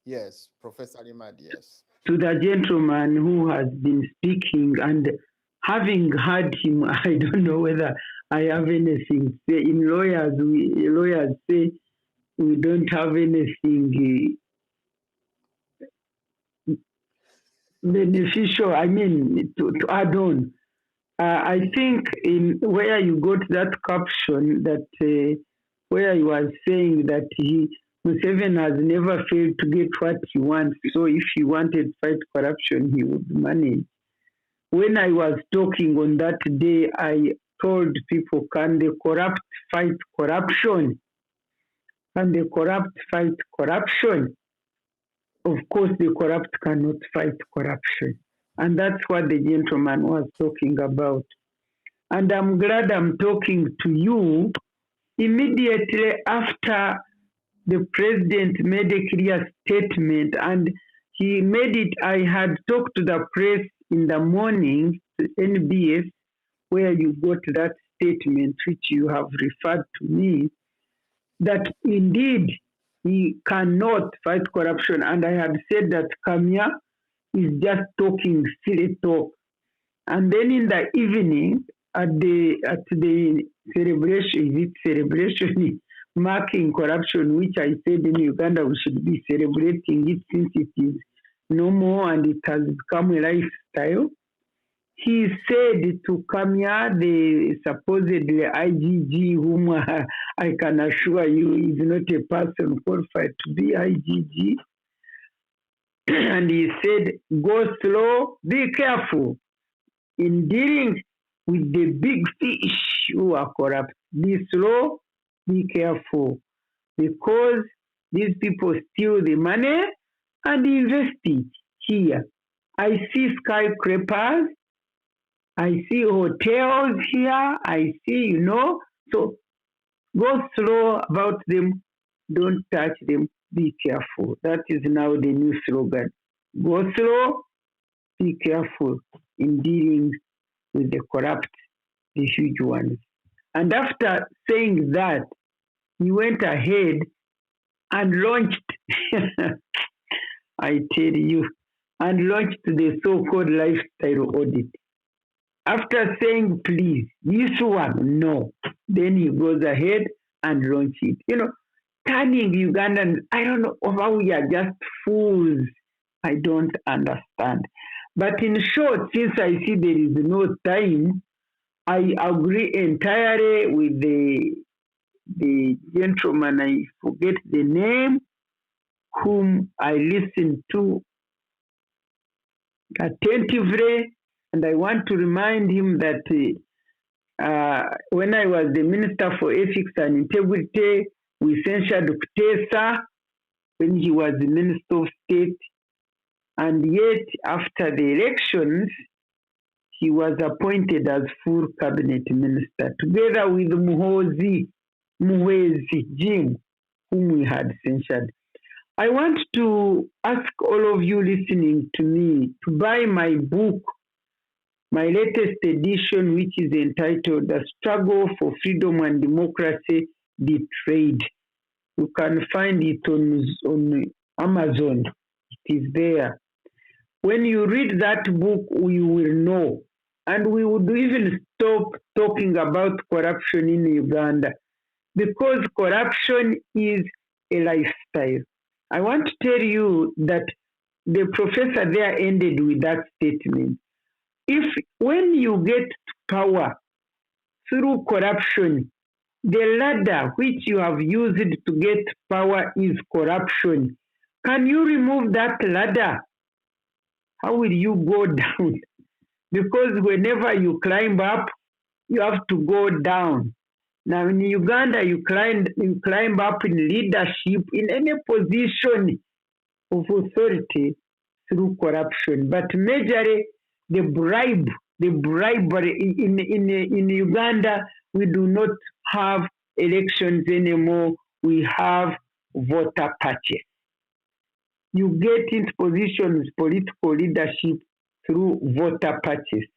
Yes, Professor Alimadi, yes. To the gentleman who has been speaking, and having heard him, I don't know whether I have anything to say. In lawyers say we don't have anything beneficial, to add on. I think in where you got that caption, that where he was saying that Museveni has never failed to get what he wants. So if he wanted to fight corruption, he would manage. when I was talking on that day, I told people, can the corrupt fight corruption? Can the corrupt fight corruption? Of course, the corrupt cannot fight corruption. And that's what the gentleman was talking about. And I'm glad I'm talking to you immediately after the president made a clear statement, and he made it. I had talked to the press in the morning, to NBS, where you got that statement, which you have referred to me, that indeed he cannot fight corruption. And I had said that Kamya is just talking silly talk. And then in the evening, at the celebration marking corruption, which I said in Uganda we should be celebrating it since it is no more and it has become a lifestyle. He said to Kamya, the supposedly IGG, whom I can assure you is not a person qualified to be IGG, and he said, go slow, be careful in dealing with the big fish who are corrupt. Be slow, be careful, because these people steal the money and invest it here. I see skyscrapers, I see hotels here, I see, so go slow about them, don't touch them, be careful. That is now the new slogan. Go slow, be careful in dealing with the corrupt, the huge ones. And after saying that, he went ahead and launched, I tell you, and launched the so-called lifestyle audit. After saying, please, this one, no, then he goes ahead and launches it. Turning Ugandans, I don't know how we are just fools. I don't understand. But in short, since I see there is no time, I agree entirely with the gentleman, I forget the name, whom I listened to attentively, and I want to remind him that when I was the Minister for Ethics and Integrity, we censured Kutesa when he was the Minister of State, and yet after the elections, he was appointed as full cabinet minister, together with Muhwezi Jim, whom we had censured. I want to ask all of you listening to me to buy my book, my latest edition, which is entitled The Struggle for Freedom and Democracy Betrayed. You can find it on Amazon. It is there. When you read that book, you will know. And we would even stop talking about corruption in Uganda, because corruption is a lifestyle. I want to tell you that the professor there ended with that statement. When you get power through corruption, the ladder which you have used to get power is corruption. Can you remove that ladder? How will you go down? Because whenever you climb up, you have to go down. Now in Uganda, you climb up in leadership in any position of authority through corruption. But majorly, the bribery in Uganda, we do not have elections anymore. We have voter purchase. You get into positions, political leadership through voter purchase.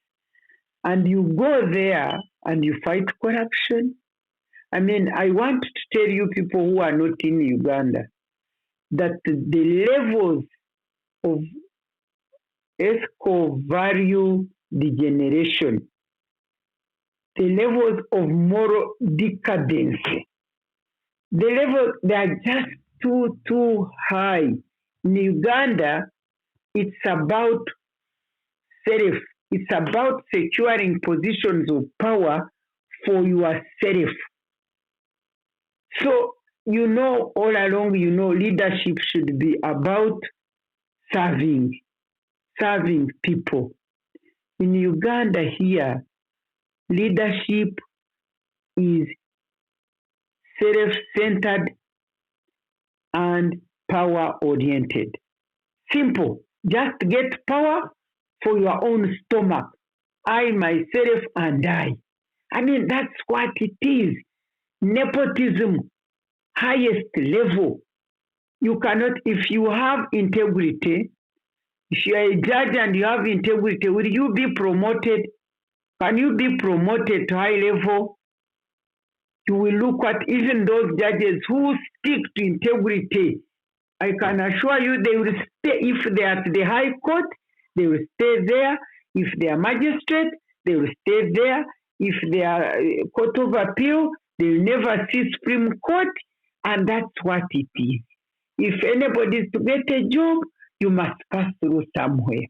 And you go there and you fight corruption. I mean, I want to tell you people who are not in Uganda that the levels of ethical value degeneration, the levels of moral decadence, they are just too high. In Uganda, it's about self. It's about securing positions of power for yourself. So, all along, leadership should be about serving people. In Uganda here, leadership is self-centered and power-oriented. Simple. Just get power for your own stomach. I, myself, and I. I mean, that's what it is. Nepotism, highest level. You cannot, if you have integrity, if you are a judge and you have integrity, will you be promoted? Can you be promoted to high level? You will look at even those judges who stick to integrity. I can assure you they will stay. If they are at the high court, they will stay there. If they are magistrate, they will stay there. If they are court of appeal, they will never see Supreme Court. And that's what it is. If anybody is to get a job, you must pass through somewhere.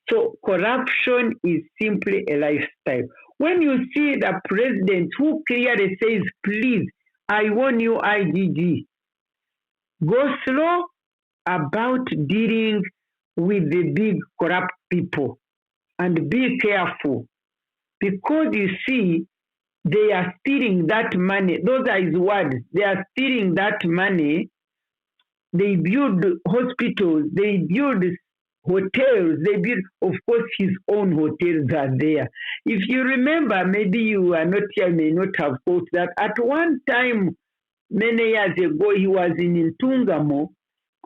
So corruption is simply a lifestyle. When you see the president who clearly says, please, I warn you, IGG, go slow about dealing with the big corrupt people and be careful, because you see, they are stealing that money. Those are his words. They are stealing that money. They build hospitals, they build hotels, they build, of course, his own hotels are there. If you remember, maybe you are not here, may not have thought that at one time, many years ago, he was in Ntungamo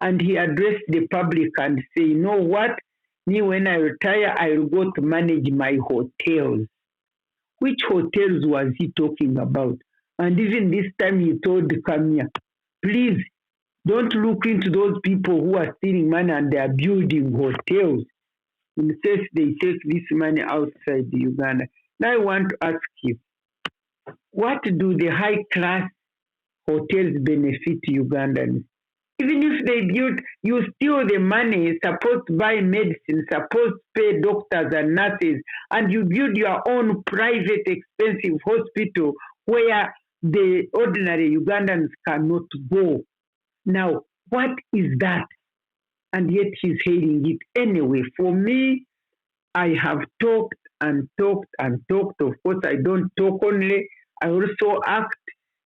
and he addressed the public and say, you know what, me when I retire, I will go to manage my hotels. Which hotels was he talking about? And even this time he told Kamia, please, don't look into those people who are stealing money and they are building hotels. In case they take this money outside Uganda. Now I want to ask you, what do the high-class hotels benefit Ugandans? Even if they build, you steal the money, supposed to buy medicine, supposed to pay doctors and nurses, and you build your own private expensive hospital where the ordinary Ugandans cannot go. Now, what is that? And yet he's hailing it anyway. For me, I have talked and talked and talked. Of course, I don't talk only. I also act,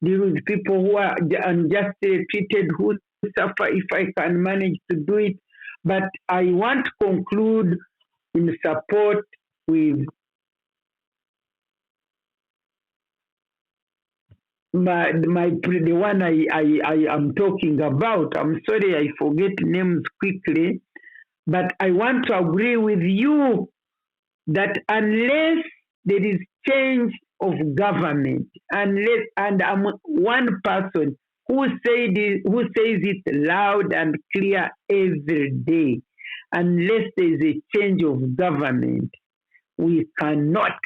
deal with people who are unjustly treated, who suffer if I can manage to do it. But I want to conclude in support with the one I am talking about. I'm sorry, I forget names quickly, but I want to agree with you that unless there is change of government, and I'm one person who says it loud and clear every day, unless there is a change of government, we cannot,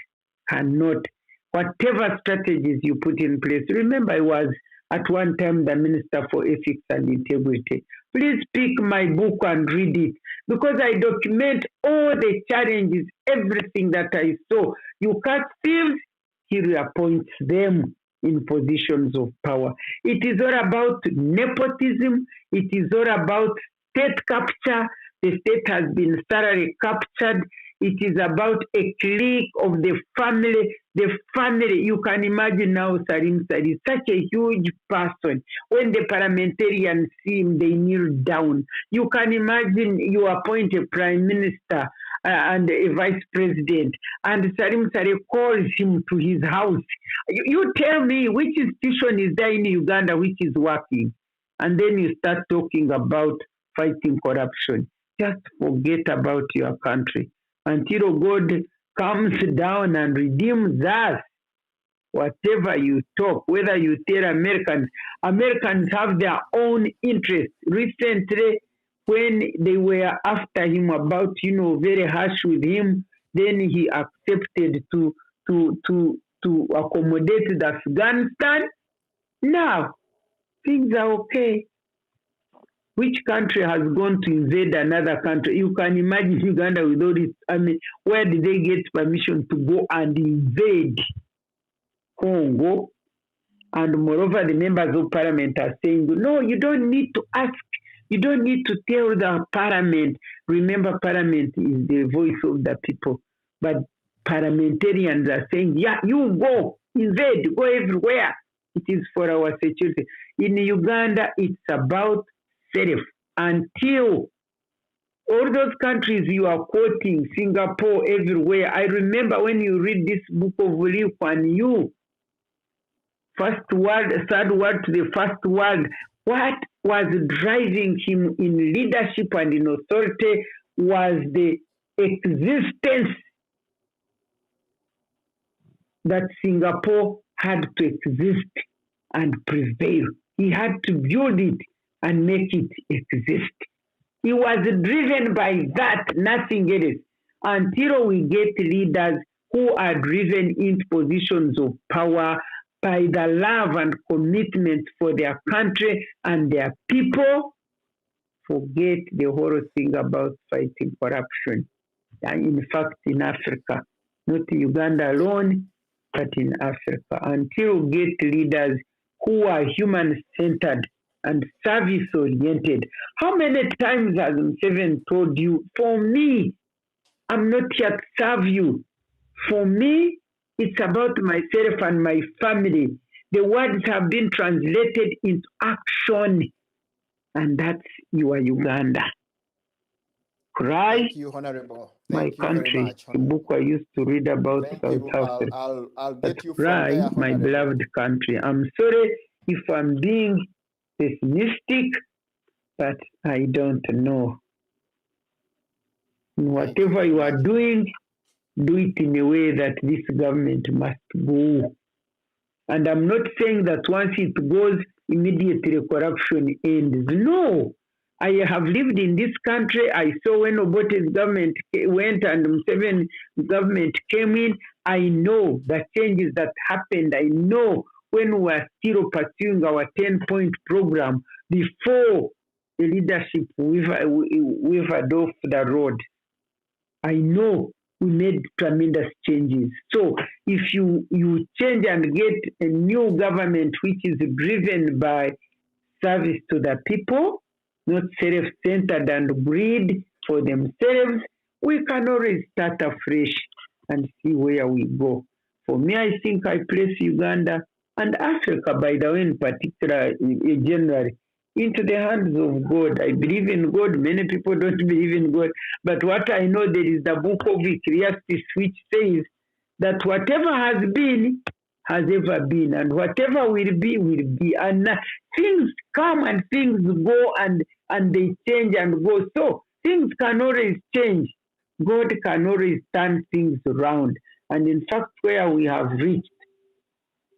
whatever strategies you put in place. Remember, I was at one time the Minister for Ethics and Integrity. Please pick my book and read it, because I document all the challenges, everything that I saw. You catch thieves, he reappoints them in positions of power. It is all about nepotism. It is all about state capture. The state has been thoroughly captured. It is about a clique of the family. The family, you can imagine now, Sarim Sari is such a huge person. When the parliamentarians see him, they kneel down. You can imagine you appoint a prime minister and a vice president, and Sarim Sari calls him to his house. You tell me which institution is there in Uganda which is working? And then you start talking about fighting corruption. Just forget about your country until God comes down and redeems us. Whatever you talk, whether you tell Americans have their own interests. Recently, when they were after him about, very harsh with him, then he accepted to accommodate the Afghanistan. Now, things are okay. Which country has gone to invade another country? You can imagine Uganda with all this. I mean, where did they get permission to go and invade Congo? And moreover, the members of parliament are saying, no, you don't need to ask. You don't need to tell the parliament. Remember, parliament is the voice of the people. but parliamentarians are saying, yeah, you go, invade, go everywhere. It is for our security. In Uganda, it's about self. Until all those countries you are quoting, Singapore, everywhere. I remember when you read this book of Lee Kuan Yew, first world, third world to the first world, what was driving him in leadership and in authority was the existence that Singapore had to exist and prevail. He had to build it and make it exist. He was driven by that, nothing else, until we get leaders who are driven into positions of power by the love and commitment for their country and their people. Forget the whole thing about fighting corruption. And in fact, in Africa, not Uganda alone, but in Africa, until we get leaders who are human-centered and service-oriented. How many times has Museveni told you, for me, I'm not here to serve you. For me, it's about myself and my family. The words have been translated into action, and that's your Uganda. Cry, Thank you, Honorable. my Thank you very country, much, the book I used to read about Thank South you. Africa. I'll But get you from cry, there, my Honorable. beloved country. I'm sorry if I'm being pessimistic, but I don't know. Whatever you are doing, do it in a way that this government must go. And I'm not saying that once it goes, immediately corruption ends. No. I have lived in this country. I saw when Obote's government went and Museveni's government came in. I know the changes that happened. I know when we were still pursuing our 10-point program before the leadership wavered off the road. I know we made tremendous changes. So if you change and get a new government which is driven by service to the people, not self-centered and greed for themselves, we can always start afresh and see where we go. For me, I think I place Uganda and Africa, by the way, in particular, generally, into the hands of God. I believe in God. Many people don't believe in God. But what I know, there is the book of Ecclesiastes which says that whatever has been has ever been, and whatever will be, will be. And things come and things go, and they change and go. So things can always change. God can always turn things around. And in fact, where we have reached,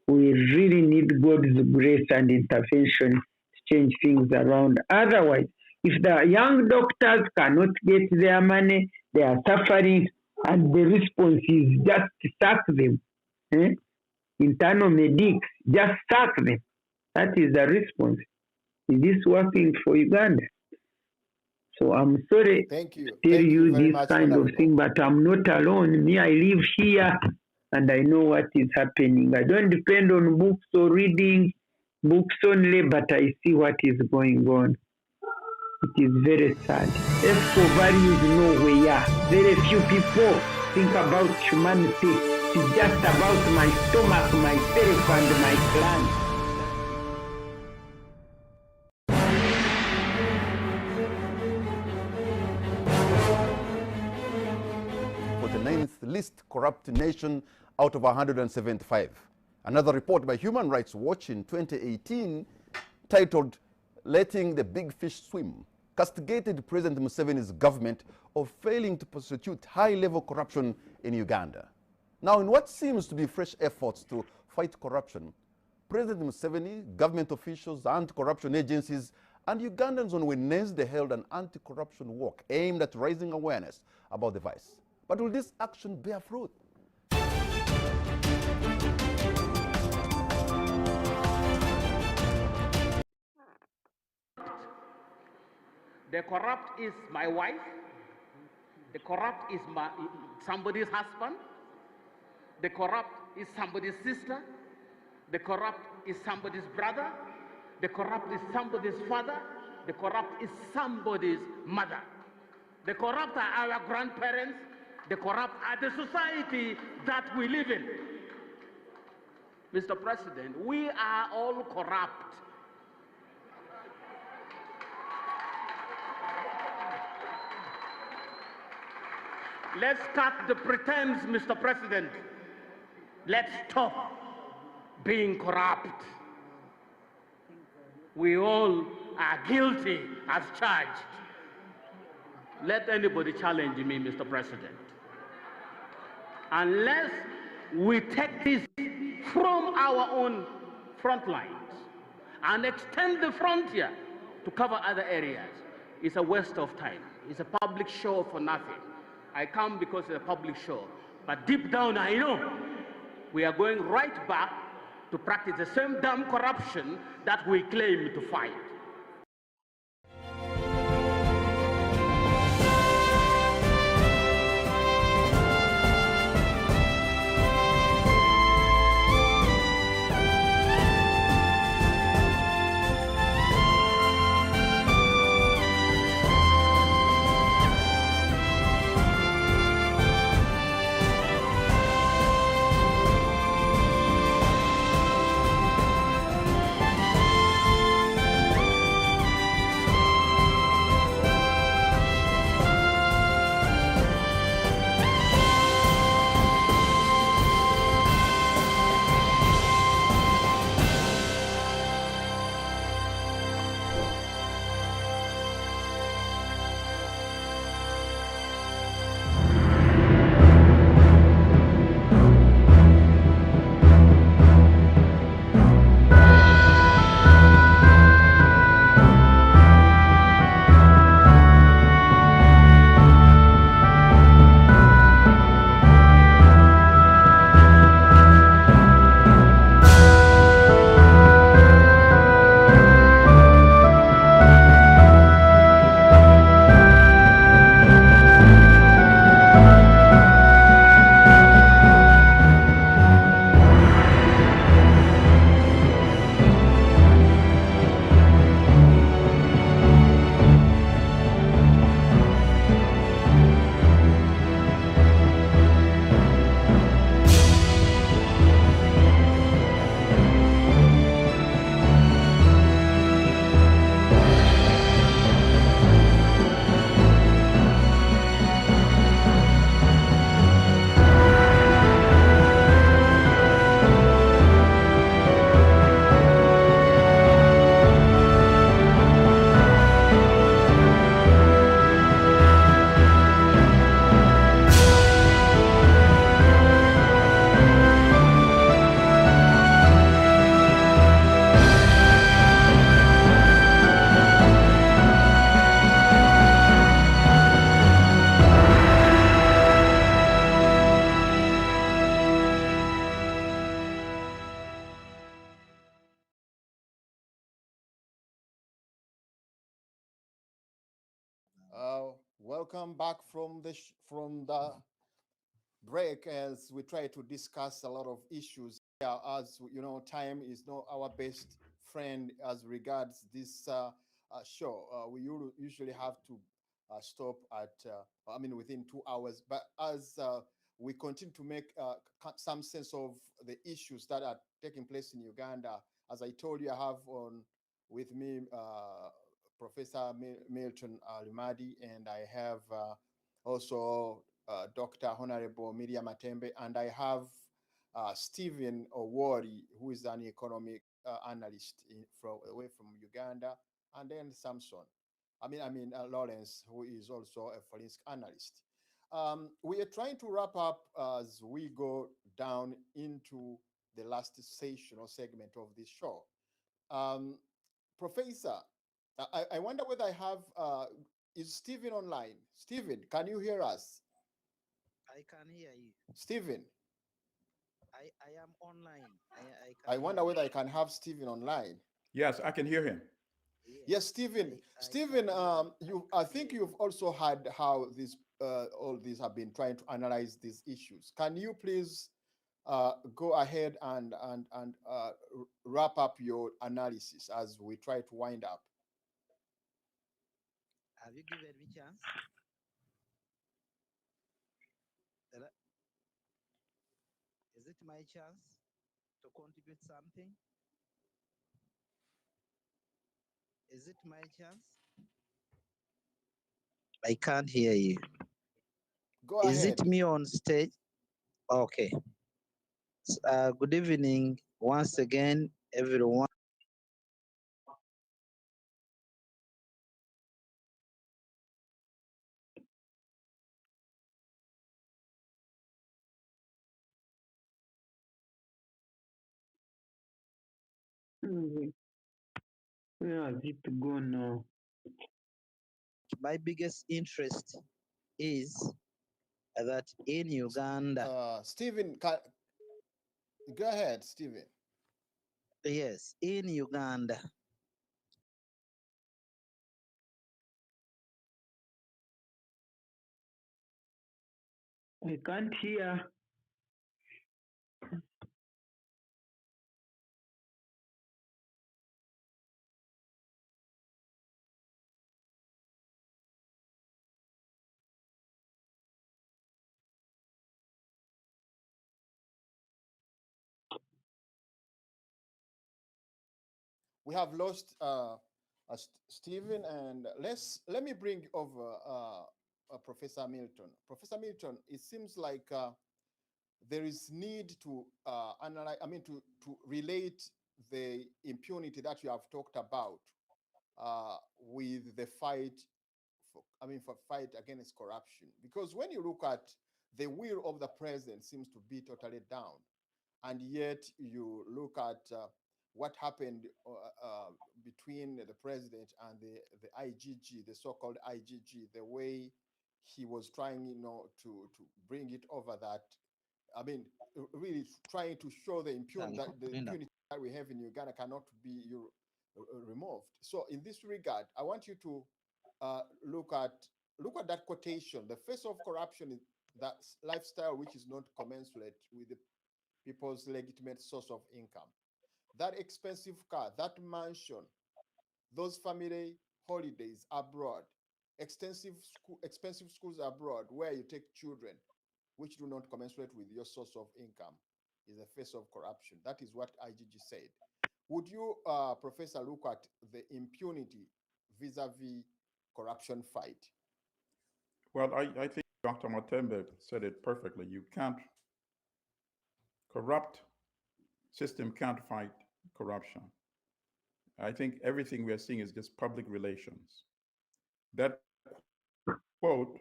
we really need God's grace and intervention to change things around. Otherwise, if the young doctors cannot get their money, they are suffering, and the response is just to sack them. Internal medics, just sack them. That is the response. Is this working for Uganda? So I'm sorry to tell you this kind of thing, but I'm not alone. Me, I live here and I know what is happening. I don't depend on books or reading books only, but I see what is going on. It is very sad. ESCO values nowhere. Very few people think about humanity. It's just about my stomach, myself, and my clan. Least corrupt nation out of 175. Another report by Human Rights Watch in 2018 titled Letting the Big Fish Swim castigated President Museveni's government of failing to prosecute high-level corruption in Uganda. Now, in what seems to be fresh efforts to fight corruption, President Museveni, government officials, anti-corruption agencies, and Ugandans on Wednesday held an anti-corruption walk aimed at raising awareness about the vice. But will this action bear fruit? The corrupt is my wife. The corrupt is somebody's husband. The corrupt is somebody's sister. The corrupt is somebody's brother. The corrupt is somebody's father. The corrupt is somebody's mother. The corrupt are our grandparents. The corrupt are the society that we live in. Mr. President, we are all corrupt. Let's cut the pretense, Mr. President. Let's stop being corrupt. We all are guilty as charged. Let anybody challenge me, Mr. President. Unless we take this from our own front lines and extend the frontier to cover other areas, it's a waste of time. It's a public show for nothing. I come because it's a public show, but deep down I know we are going right back to practice the same damn corruption that we claim to fight. Welcome back from the break as we try to discuss a lot of issues. Yeah, as you know, time is not our best friend as regards this show. We usually have to stop at, within 2 hours. But as we continue to make some sense of the issues that are taking place in Uganda, as I told you, I have on with me Professor Milton Alimadi, and I have also Dr. Honorable Miriam Matembe, and I have Stephen Owori, who is an economic analyst away from Uganda, and then Samson. Lawrence, who is also a forensic analyst. We are trying to wrap up as we go down into the last session or segment of this show. Professor, I wonder whether I have, is Stephen online? Stephen, can you hear us? I can hear you. Stephen. I am online. I wonder whether I can have Stephen online. Yes, I can hear him. Yes, Stephen. Stephen, I think you've also heard how this all these have been trying to analyze these issues. Can you please go ahead and wrap up your analysis as we try to wind up? Have you given me chance? it my chance to contribute something? Is it my chance? I can't hear you. Go Is ahead. it me on stage? Okay. Good evening once again, everyone. Where has it gone now? My biggest interest is that in Uganda, Stephen, go ahead, Stephen. yes, in Uganda, I can't hear. We have lost Stephen, and let me bring over Professor Milton. Professor Milton, it seems like there is need to analyze, to relate the impunity that you have talked about with the fight for fight against corruption. Because when you look at the will of the president seems to be totally down, and yet you look at what happened between the president and the IGG, the so-called IGG, the way he was trying, to bring it over that. Really trying to show the impunity that we have in Uganda cannot be removed. So in this regard, I want you to look at that quotation. The face of corruption is that lifestyle which is not commensurate with the people's legitimate source of income. That expensive car, that mansion, those family holidays abroad, expensive schools abroad where you take children which do not commensurate with your source of income is a face of corruption. That is what IGG said. Would you, Professor, look at the impunity vis-a-vis corruption fight? Well, I think Dr. Matembe said it perfectly. You can't, corrupt system can't fight corruption. I think everything we are seeing is just public relations. That quote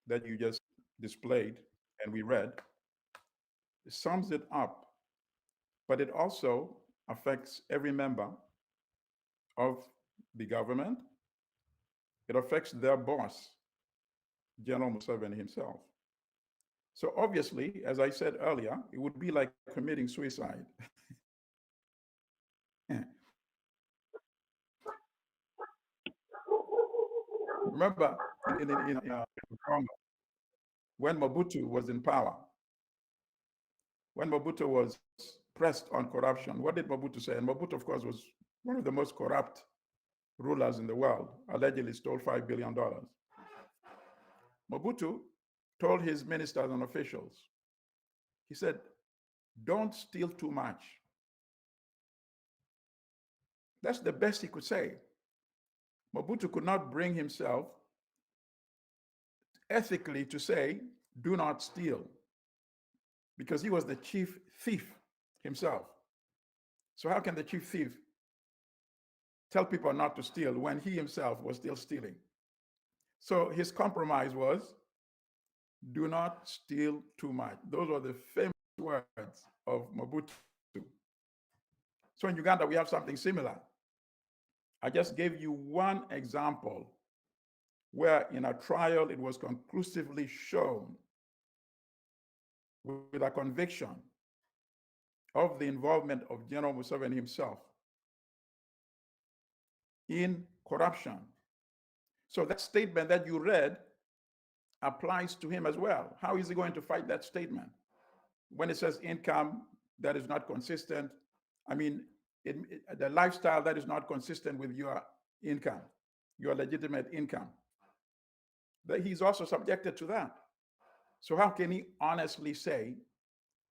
that you just displayed and we read sums it up, but it also affects every member of the government. It affects their boss, General Museveni himself. So obviously, as I said earlier, it would be like committing suicide. Remember, in Congo, when Mobutu was in power, when Mobutu was pressed on corruption, what did Mobutu say? And Mobutu, of course, was one of the most corrupt rulers in the world, allegedly stole $5 billion. Mobutu told his ministers and officials, he said, don't steal too much. That's the best he could say. Mobutu could not bring himself ethically to say, do not steal, because he was the chief thief himself. So how can the chief thief tell people not to steal when he himself was still stealing? So his compromise was, do not steal too much. Those were the famous words of Mobutu. So in Uganda, we have something similar. I just gave you one example where in a trial, it was conclusively shown with a conviction of the involvement of General Museveni himself in corruption. So that statement that you read applies to him as well. How is he going to fight that statement? When it says income that is not consistent, the lifestyle that is not consistent with your income, your legitimate income, that he's also subjected to that. So how can he honestly say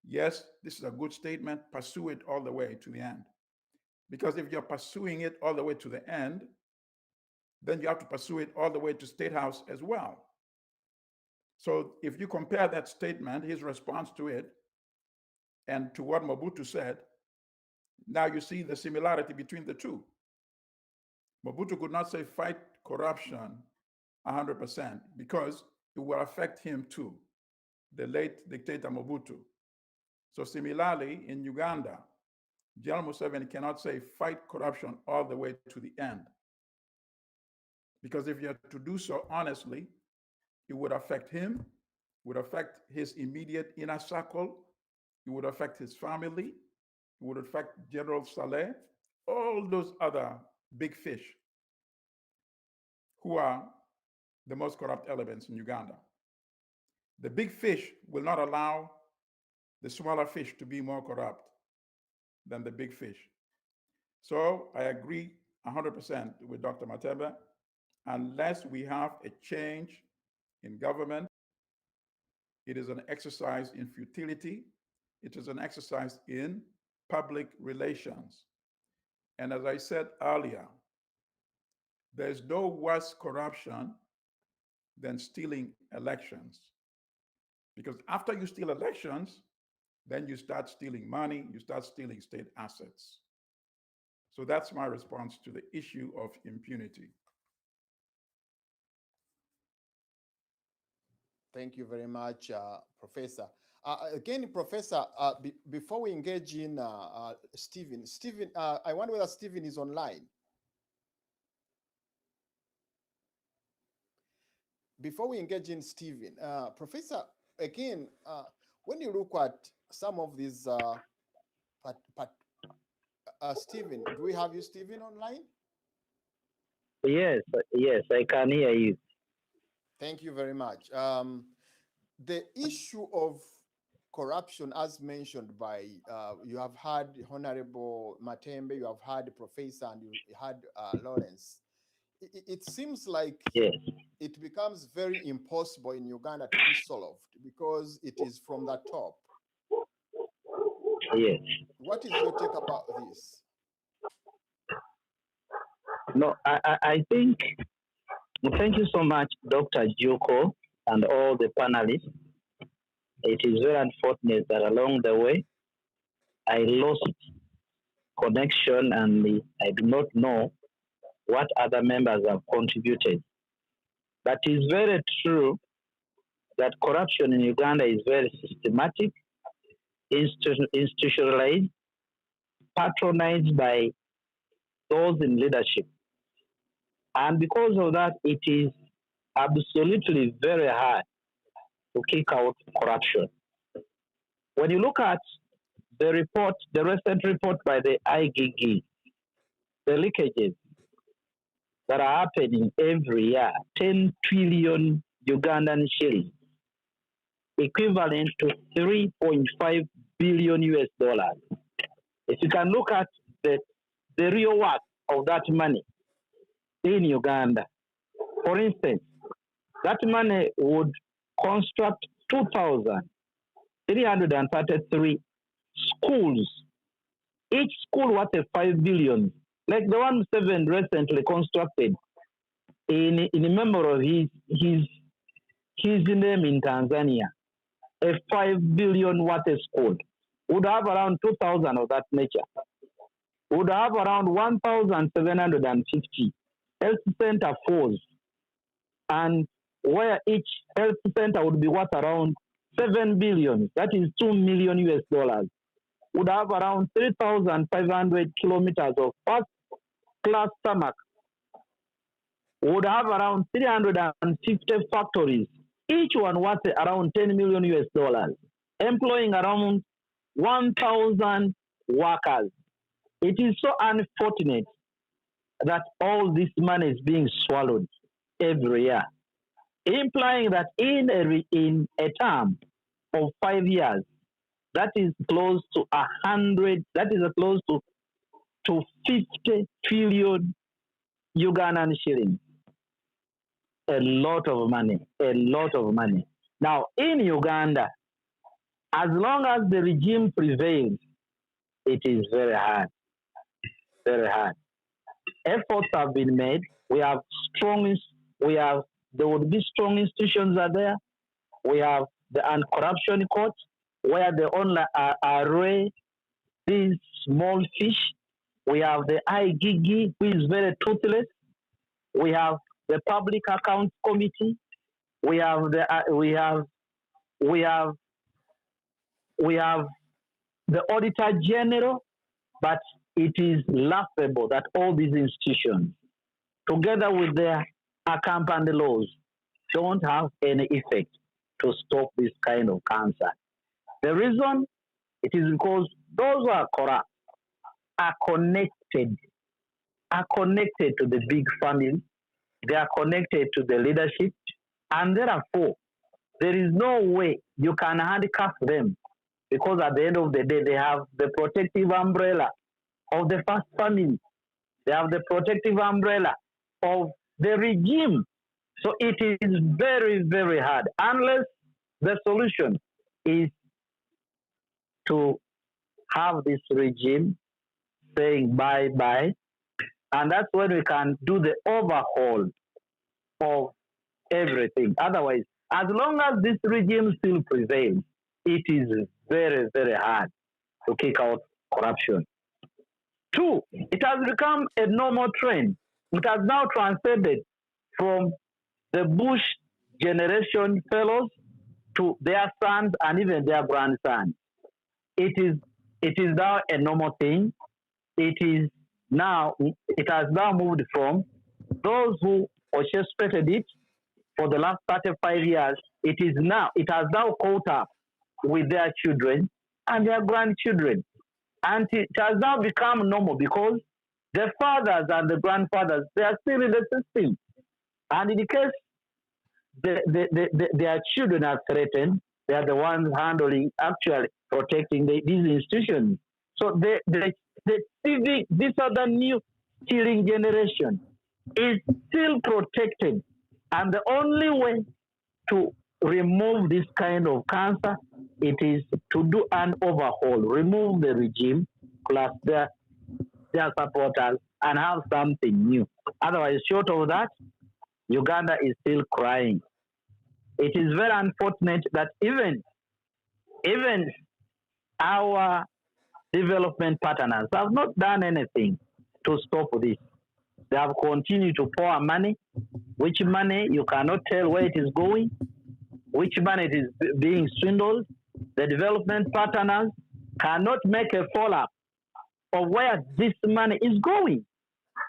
Yes, this is a good statement. Pursue it all the way to the end. Because if you're pursuing it all the way to the end, then you have to pursue it all the way to State House as well. So if you compare that statement, his response to it, and to what Mobutu said, now you see the similarity between the two. Mobutu could not say fight corruption 100% because it will affect him too, the late dictator Mobutu. So similarly, in Uganda, General Museveni cannot say fight corruption all the way to the end. Because if you are to do so honestly, it would affect him, would affect his immediate inner circle, it would affect his family, it would affect General Saleh, all those other big fish who are the most corrupt elements in Uganda. The big fish will not allow the smaller fish to be more corrupt than the big fish. So I agree 100% with Dr. Mateba. Unless we have a change in government, it is an exercise in futility. It is an exercise in public relations. And as I said earlier, there's no worse corruption than stealing elections. Because after you steal elections, then you start stealing money, you start stealing state assets. So that's my response to the issue of impunity. Thank you very much, Professor. Again, Professor, before we engage in Stephen, I wonder whether Stephen is online. Before we engage in Stephen, Professor, again, when you look at some of these, Stephen, do we have you, Stephen, online? Yes, yes, I can hear you. Thank you very much. The issue of corruption, as mentioned by, you have had Honorable Matembe, you have had Professor, and you had Lawrence. It seems like yes, it becomes very impossible in Uganda to be solved because it is from the top. Yes. What is your take about this? No, I think, thank you so much, Dr. Juko, and all the panelists. It is very unfortunate that along the way, I lost connection and I do not know what other members have contributed. But it is very true that corruption in Uganda is very systematic, institutionalized, patronized by those in leadership. And because of that, it is absolutely very hard to kick out corruption. When you look at the report, the recent report by the IGG, the leakages that are happening every year, 10 trillion Ugandan shillings, equivalent to 3.5 billion US dollars. If you can look at the real work of that money in Uganda, for instance, that money would construct 2,333 schools, each school worth 5 billion, like the one Seven recently constructed in memory of his name in Tanzania. A 5 billion worth school would have around 2,000 of that nature. Would have around 1,750 health center fours, and where each health center would be worth around 7 billion, that is 2 million US dollars, would have around 3,500 kilometers of first-class tarmac, would have around 350 factories, each one worth around 10 million US dollars, employing around 1,000 workers. It is so unfortunate that all this money is being swallowed every year, implying that in a term of 5 years, that is close to 100, that is close to 50 trillion Ugandan shillings. A lot of money, a lot of money. Now, in Uganda, As long as the regime prevails, it is very hard, very hard. Efforts have been made. There would be strong institutions are there. We have the anti-corruption court, where they only array these small fish. We have the IGG, who is very toothless. We have the Public Accounts Committee. We have the Auditor General. But it is laughable that all these institutions, together with their accompanying laws, don't have any effect to stop this kind of cancer. The reason, it is because those who are corrupt are connected to the big family. They are connected to the leadership, and therefore, there is no way you can handcuff them, because at the end of the day, they have the protective umbrella of the first family. They have the protective umbrella of the regime. So it is very, very hard, unless the solution is to have this regime saying bye-bye, and that's when we can do the overhaul of everything. Otherwise, as long as this regime still prevails, it is very, very hard to kick out corruption. Two, it has become a normal trend. It has now transcended from the Bush generation fellows to their sons and even their grandsons. It is now a normal thing. It has now moved from those who orchestrated it for the last 35 years. It has now caught up with their children and their grandchildren. And it has now become normal because the fathers and the grandfathers, they are still in the system. And in the case their children are threatened, they are the ones actually protecting these institutions. So the civic, this other new stealing generation is still protected. And the only way to remove this kind of cancer, it is to do an overhaul, remove the regime plus their supporters and have something new. Otherwise, short of that, Uganda is still crying. It is very unfortunate that even our development partners have not done anything to stop this. They have continued to pour money, which money you cannot tell where it is going, which money it is being swindled. The development partners cannot make a follow-up of where this money is going.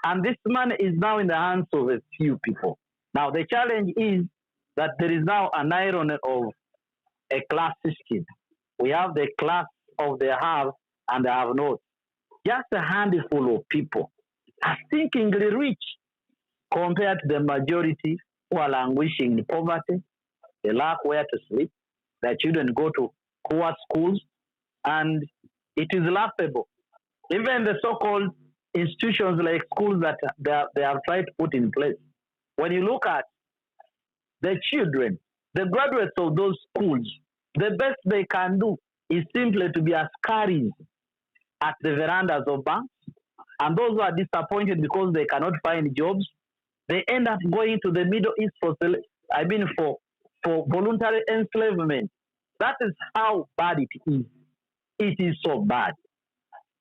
And this money is now in the hands of a few people. Now, the challenge is that there is now an irony of a class system. We have the class of the have and the have not. Just a handful of people are stinkingly rich compared to the majority who are languishing in poverty. They lack where to sleep. Their children go to poor schools, and it is laughable. Even the so-called institutions like schools that they have tried to put in place, when you look at the children, the graduates of those schools, the best they can do is simply to be askaris at the verandas of banks. And those who are disappointed because they cannot find jobs, they end up going to the Middle East for voluntary enslavement. That is how bad it is. It is so bad.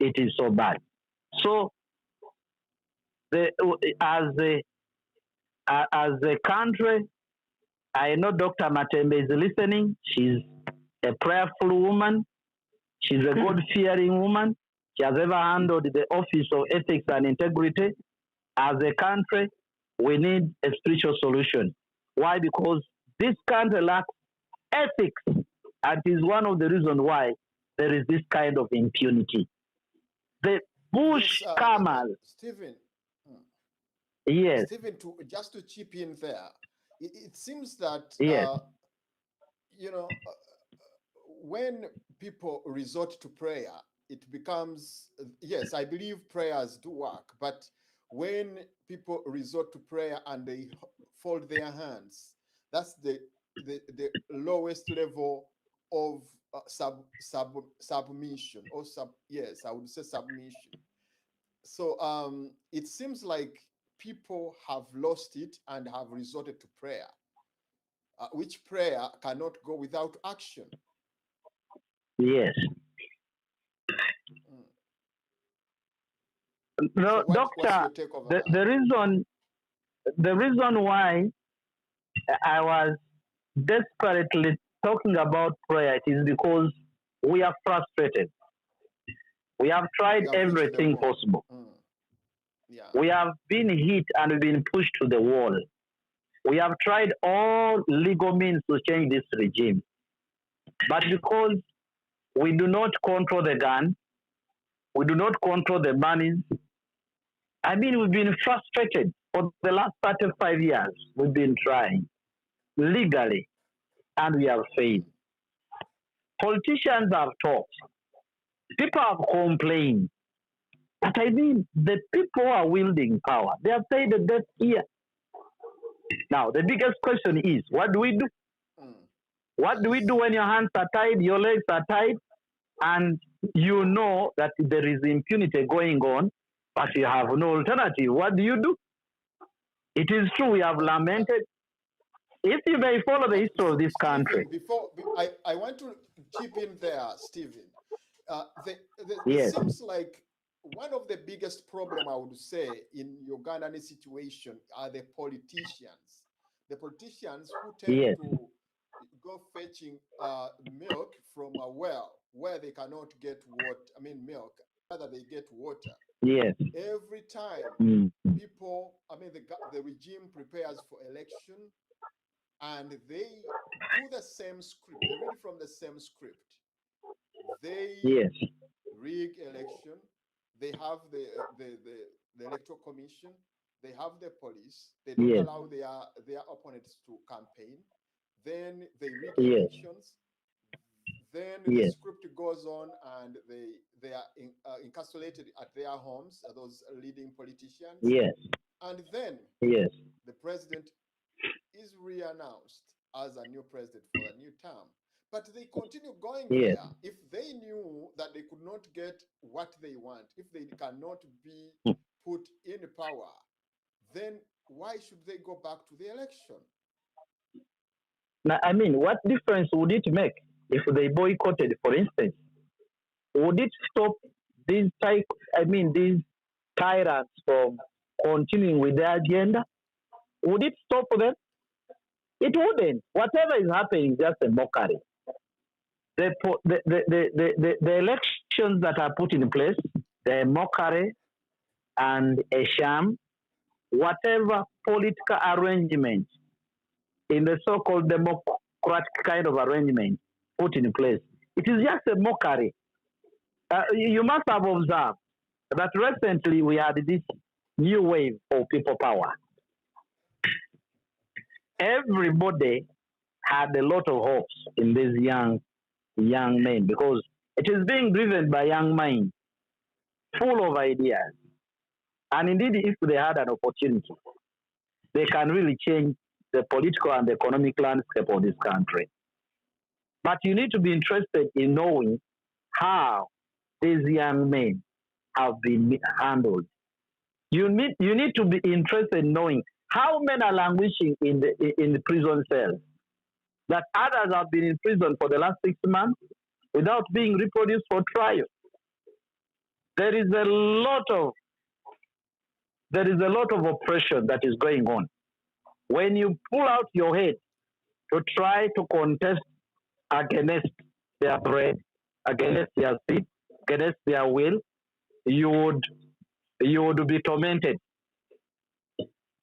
It is so bad. So, as a country, I know Dr. Matembe is listening. She's a prayerful woman. She's a God-fearing woman. She has ever handled the office of ethics and integrity. As a country, we need a spiritual solution. Why? Because this country lacks ethics, and it is one of the reasons why there is this kind of impunity. The Bush comers. Stephen. Yes. Stephen, just to chip in there, it seems that yes. When people resort to prayer, it becomes, yes, I believe prayers do work, but when people resort to prayer and they fold their hands, that's the lowest level of submission or yes, I would say submission. So it seems like people have lost it and have resorted to prayer, which prayer cannot go without action. Yes. No, So what's Doctor, your take over that? the reason why I was desperately talking about prayer is because we are frustrated. We have tried everything possible. Yeah. We have been hit and been pushed to the wall. We have tried all legal means to change this regime. But because we do not control the gun, we do not control the money. I mean, we've been frustrated for the last 35 years. We've been trying legally, and we have failed. Politicians have talked. People have complained. But I mean, the people who are wielding power, they have said the death here. Now, the biggest question is, what do we do? What do we do when your hands are tied, your legs are tied, and you know that there is impunity going on, but you have no alternative? What do you do? It is true, we have lamented. If you may follow the history of this country. I want to chip in there, Stephen. Yes. It seems like one of the biggest problems, I would say, in Ugandan situation are the politicians. The politicians who tend to go fetching milk from a well where they cannot get milk, rather they get water. Yes. Every time people, the regime prepares for election, and they do the same script. They read from the same script. They rig election. They have the electoral commission. They have the police. They don't allow their opponents to campaign. Then they rig elections. Then the script goes on, and they are encapsulated at their homes, those leading politicians. Yes. And then the president is re-announced as a new president for a new term. But they continue going there. If they knew that they could not get what they want, if they cannot be put in power, then why should they go back to the election? Now, I mean, what difference would it make if they boycotted, for instance? Would it stop these tyrants from continuing with their agenda? Would it stop them? It wouldn't. Whatever is happening is just a mockery. The elections that are put in place, they're a mockery and a sham. Whatever political arrangement in the so-called democratic kind of arrangement put in place, it is just a mockery. You must have observed that recently we had this new wave of people power. Everybody had a lot of hopes in these young men because it is being driven by young minds, full of ideas. And indeed, if they had an opportunity, they can really change the political and economic landscape of this country. But you need to be interested in knowing how these young men have been handled. You need to be interested in knowing how men are languishing in the prison cells. That others have been in prison for the last 6 months without being reproduced for trial. There is a lot of oppression that is going on. When you pull out your head to try to contest against their bread, against their seat, against their will, you would be tormented.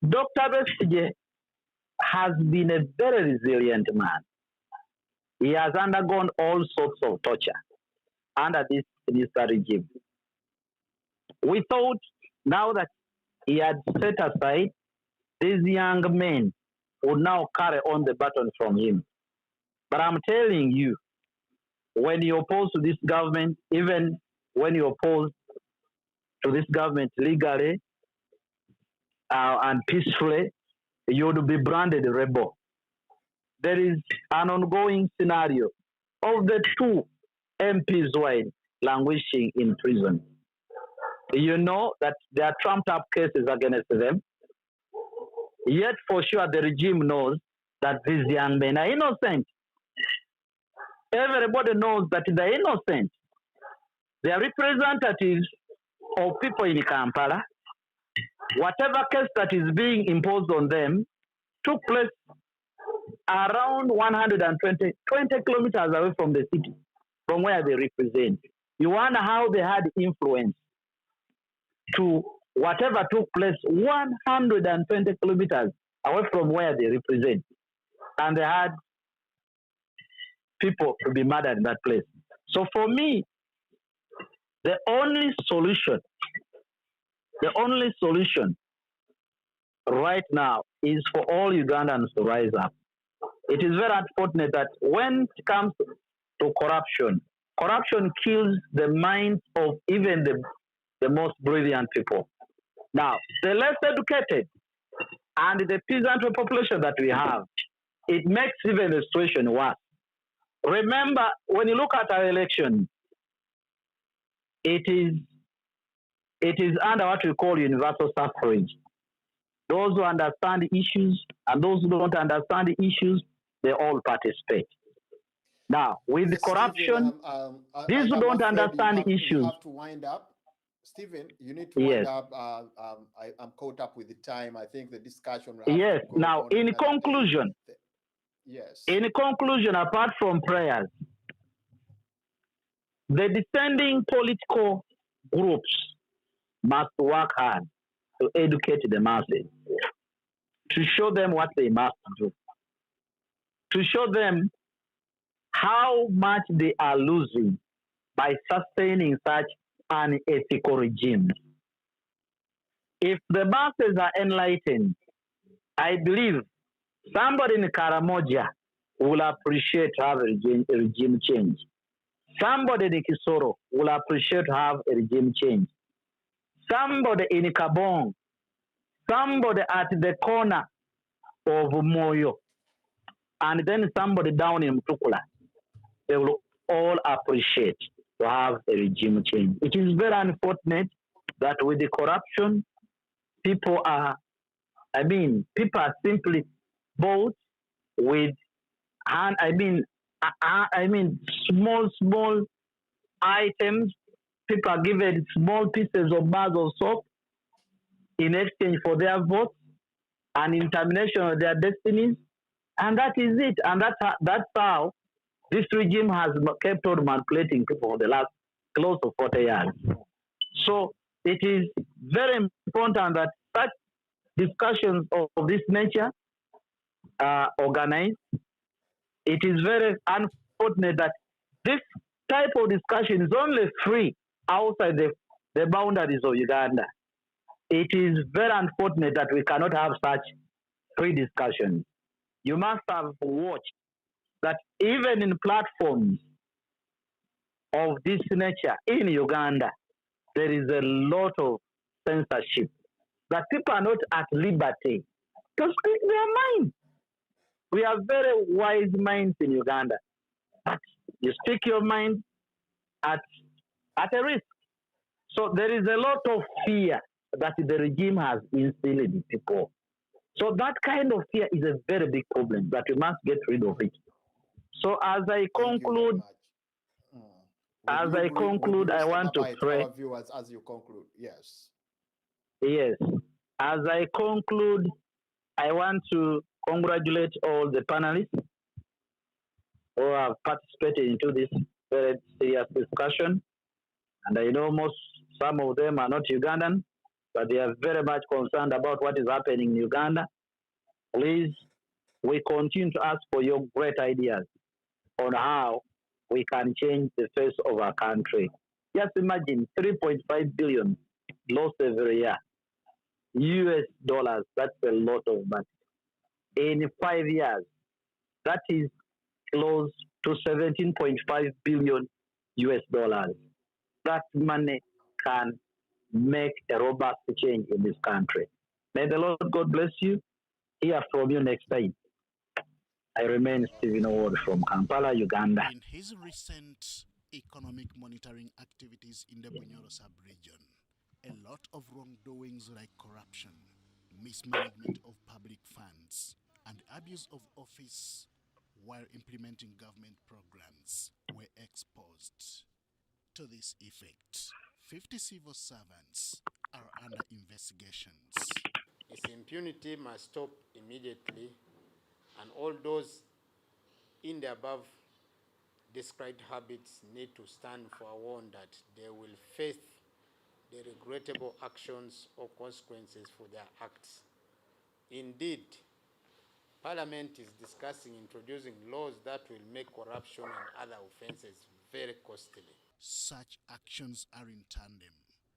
Dr. Besigye has been a very resilient man. He has undergone all sorts of torture under this regime. We thought now that he had set aside, these young men would now carry on the baton from him. But I'm telling you, when you oppose to this government, even when you oppose to this government legally and peacefully, you would be branded a rebel. There is an ongoing scenario of the two MPs who are languishing in prison. You know that there are trumped up cases against them. Yet for sure the regime knows that these young men are innocent. Everybody knows that they're innocent. They are representatives of people in Kampala. Whatever case that is being imposed on them took place around 120 kilometers away from the city, from where they represent. You wonder how they had influence to whatever took place 120 kilometers away from where they represent. And they had people to be murdered in that place. So for me, the only solution right now is for all Ugandans to rise up. It is very unfortunate that when it comes to corruption, corruption kills the minds of even the most brilliant people. Now, the less educated and the peasant population that we have, it makes even the situation worse. Remember, when you look at our election, it is under what we call universal suffrage. Those who understand the issues and those who don't understand the issues, they all participate. Now, with the corruption, these who don't understand the issues. You have to wind up. Stephen, you need to wind up. I'm caught up with the time. I think the discussion. Yes. Now, in conclusion, in conclusion, apart from prayers, the descending political groups must work hard to educate the masses, to show them what they must do, to show them how much they are losing by sustaining such unethical regimes. If the masses are enlightened, I believe somebody in Karamoja will appreciate to have a regime change. Somebody in Kisoro will appreciate to have a regime change. Somebody in Kabong, somebody at the corner of Moyo, and then somebody down in Mutukula, they will all appreciate to have a regime change. It is very unfortunate that with the corruption, people are simply bought with, small items. People are given small pieces of bars of soap in exchange for their votes and in termination of their destinies. And that is it. And that's how this regime has kept on manipulating people for the last close to 40 years. So it is very important that such discussions of this nature are organized. It is very unfortunate that this type of discussion is only free outside the boundaries of Uganda. It is very unfortunate that we cannot have such free discussions. You must have watched that even in platforms of this nature in Uganda, there is a lot of censorship, that people are not at liberty to speak their mind. We have very wise minds in Uganda, but you speak your mind at a risk. So there is a lot of fear that the regime has instilled in people. So that kind of fear is a very big problem that we must get rid of it. So as I conclude, I want to pray. Our viewers, as you conclude, yes. Yes. As I conclude, I want to congratulate all the panelists who have participated into this very serious discussion. And I know some of them are not Ugandan, but they are very much concerned about what is happening in Uganda. Please, we continue to ask for your great ideas on how we can change the face of our country. Just imagine 3.5 billion lost every year. US dollars, that's a lot of money. In 5 years, that is close to 17.5 billion US dollars. That money can make a robust change in this country. May the Lord God bless you. Hear from you next time. I remain Stephen Ward from Kampala, Uganda. In his recent economic monitoring activities in the Bunyoro sub-region, a lot of wrongdoings like corruption, mismanagement of public funds, and abuse of office while implementing government programs were exposed. To this effect, 50 civil servants are under investigations. This impunity must stop immediately, and all those in the above described habits need to stand forewarned that they will face the regrettable actions or consequences for their acts. Indeed, Parliament is discussing introducing laws that will make corruption and other offenses very costly. Such actions are in tandem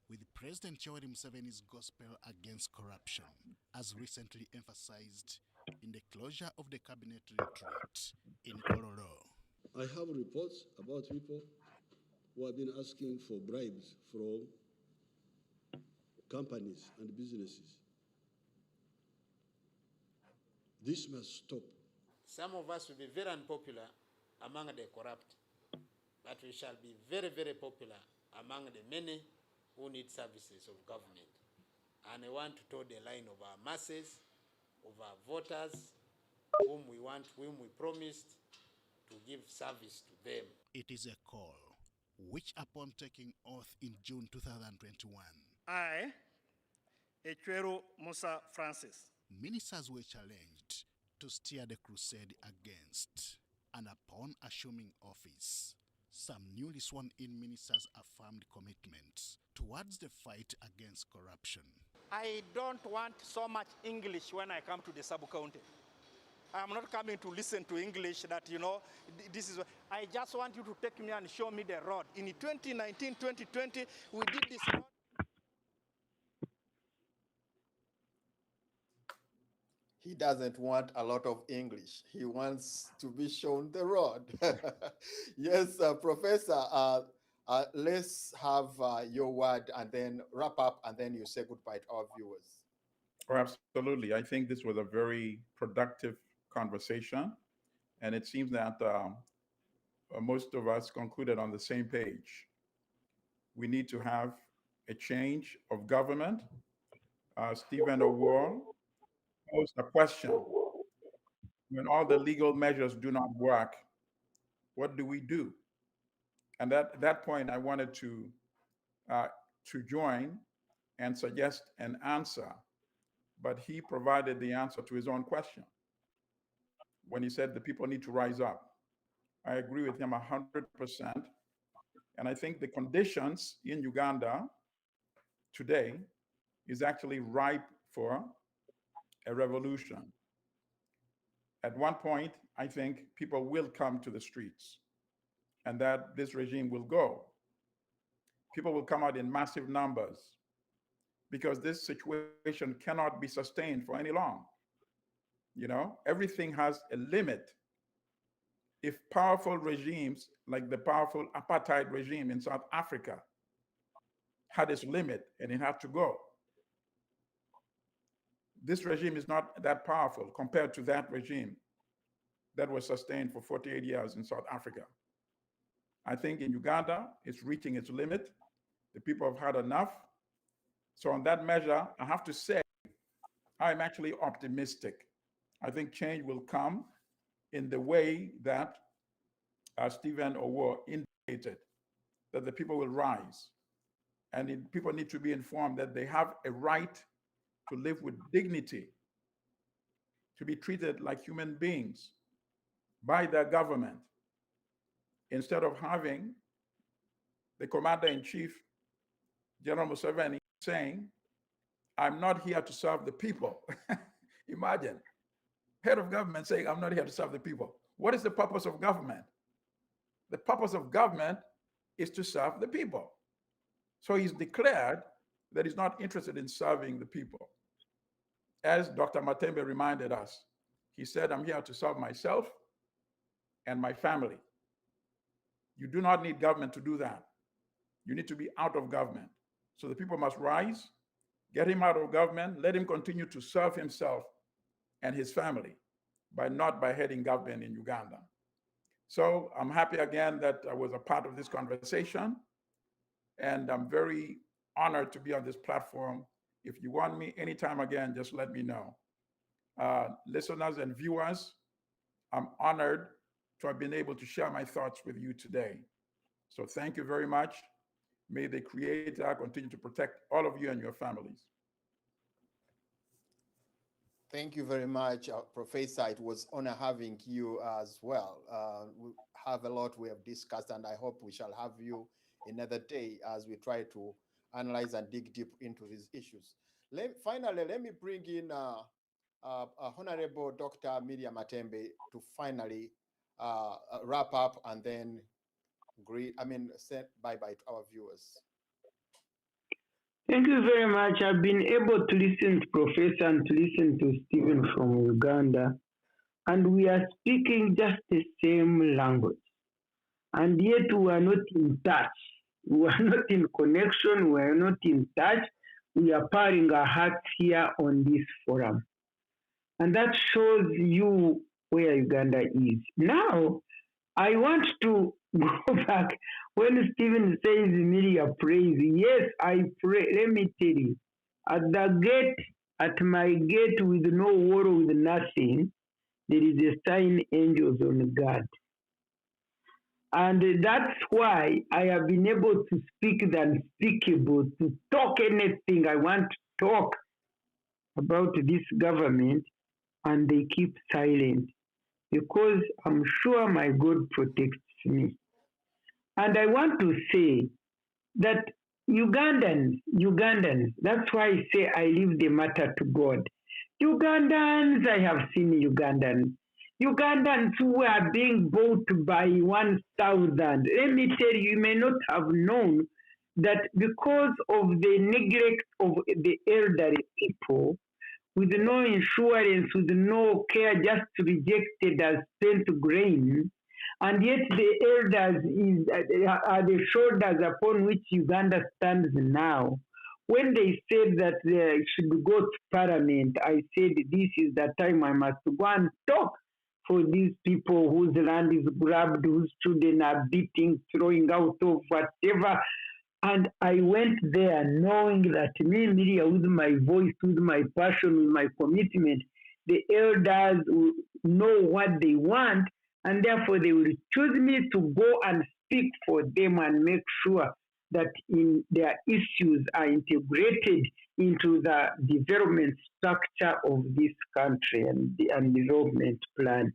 with President Yoweri Museveni's gospel against corruption, as recently emphasized in the closure of the cabinet retreat in Kololo. I have reports about people who have been asking for bribes from companies and businesses. This must stop. Some of us will be very unpopular among the corrupt, but we shall be very, very popular among the many who need services of government. And I want to toe the line of our masses, of our voters, whom we promised to give service to them. It is a call which, upon taking oath in June 2021, I, Echweru Musa Francis, ministers were challenged to steer the crusade against, and upon assuming office, some newly sworn-in ministers affirmed commitment towards the fight against corruption. I don't want so much English when I come to the sub-county. I'm not coming to listen to English that, this is. I just want you to take me and show me the road. In 2019, 2020, we did this road. He doesn't want a lot of English. He wants to be shown the road. Yes, Professor, let's have your word and then wrap up, and then you say goodbye to our viewers. Oh, absolutely. I think this was a very productive conversation, and it seems that most of us concluded on the same page. We need to have a change of government. Stephen O'Wall posed a question: when all the legal measures do not work, what do we do? And at that point, I wanted to join and suggest an answer, but he provided the answer to his own question when he said the people need to rise up. I agree with him 100%. And I think the conditions in Uganda today is actually ripe for a revolution. At one point, I think people will come to the streets, and that this regime will go. People will come out in massive numbers because this situation cannot be sustained for any long. Everything has a limit. If powerful regimes like the powerful apartheid regime in South Africa had its limit and it had to go, this regime is not that powerful compared to that regime that was sustained for 48 years in South Africa. I think in Uganda, it's reaching its limit. The people have had enough. So on that measure, I have to say, I'm actually optimistic. I think change will come in the way that Stephen Owo indicated, that the people will rise. And people need to be informed that they have a right to live with dignity, to be treated like human beings by their government, instead of having the commander-in-chief, General Museveni, saying, I'm not here to serve the people. Imagine, head of government saying, I'm not here to serve the people. What is the purpose of government? The purpose of government is to serve the people. So he's declared that he's not interested in serving the people. As Dr. Matembe reminded us, he said, I'm here to serve myself and my family. You do not need government to do that. You need to be out of government. So the people must rise, get him out of government, let him continue to serve himself and his family. not by heading government in Uganda. So I'm happy again that I was a part of this conversation, and I'm very honored to be on this platform. If you want me anytime again, just let me know. Listeners and viewers, I'm honored to have been able to share my thoughts with you today. So thank you very much. May the Creator continue to protect all of you and your families. Thank you very much, Professor. It was an honor having you as well. We have a lot we have discussed, and I hope we shall have you another day as we try to analyze and dig deep into these issues. Finally, let me bring in Honorable Dr. Miriam Matembe to finally wrap up and then say bye-bye to our viewers. Thank you very much. I've been able to listen to Professor and to listen to Stephen from Uganda, and we are speaking just the same language. And yet we are not in touch. We are not in connection. We are not in touch. We are pouring our hearts here on this forum. And that shows you where Uganda is. Now, I want to go back. When Stephen says Emilia prays, yes, I pray. Let me tell you, at the gate, at my gate with no wall, with nothing, there is a sign, angels on guard. And that's why I have been able to speak the unspeakable, to talk anything I want to talk about this government, and they keep silent because I'm sure my God protects me. And I want to say that Ugandans, that's why I say I leave the matter to God. Ugandans, I have seen Ugandans who are being bought by 1,000. Let me tell you, you may not have known that because of the neglect of the elderly people, with no insurance, with no care, just rejected as spent grain, and yet the elders are the shoulders upon which Uganda stands now. When they said that they should go to Parliament, I said this is the time I must go and talk for these people whose land is grabbed, whose children are beating, throwing out of whatever. And I went there knowing that me, Miria, with my voice, with my passion, with my commitment, the elders will know what they want, and therefore they will choose me to go and speak for them and make sure that their issues are integrated into the development structure of this country and development plan.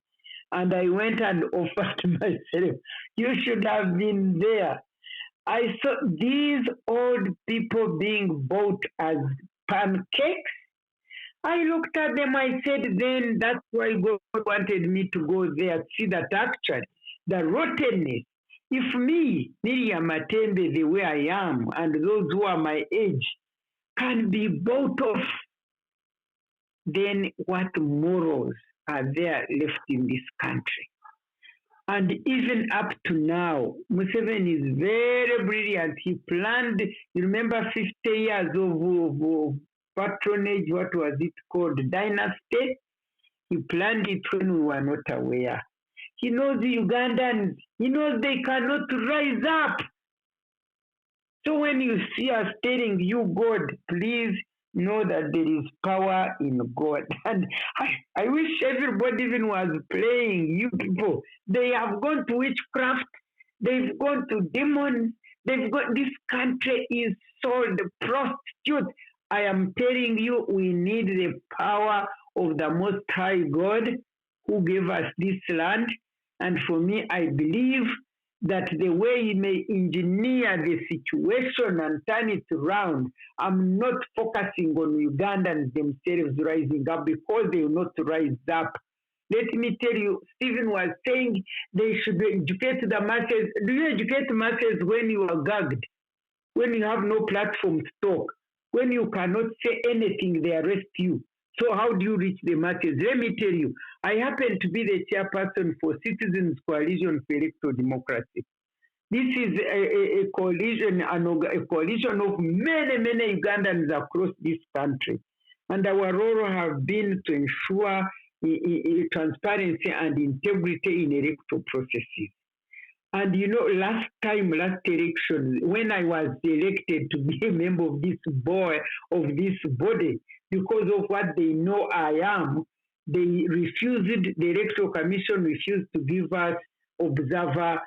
And I went and offered myself. You should have been there. I saw these old people being bought as pancakes. I looked at them, I said, then that's why God wanted me to go there, see that actually, the rottenness. If me, Miriam Matembe, the way I am, and those who are my age, can be bought off, then what morals are there left in this country? And even up to now, Museveni is very brilliant. He planned, you remember 50 years of patronage, what was it called, dynasty? He planned it when we were not aware. He knows the Ugandans, he knows they cannot rise up. So when you see us telling you, God, please know that there is power in God. And I wish everybody even was playing, you people. They have gone to witchcraft, they've gone to demons, this country is sold prostitute. I am telling you, we need the power of the Most High God who gave us this land. And for me, I believe that the way he may engineer the situation and turn it around, I'm not focusing on Ugandans themselves rising up because they will not rise up. Let me tell you, Stephen was saying they should educate the masses. Do you educate masses when you are gagged? When you have no platform to talk? When you cannot say anything, they arrest you. So how do you reach the masses? Let me tell you, I happen to be the chairperson for Citizens Coalition for Electoral Democracy. This is a coalition of many Ugandans across this country. And our role has been to ensure transparency and integrity in electoral processes. And last election, when I was elected to be a member of this body, because of what they know I am, the Electoral Commission refused to give us observer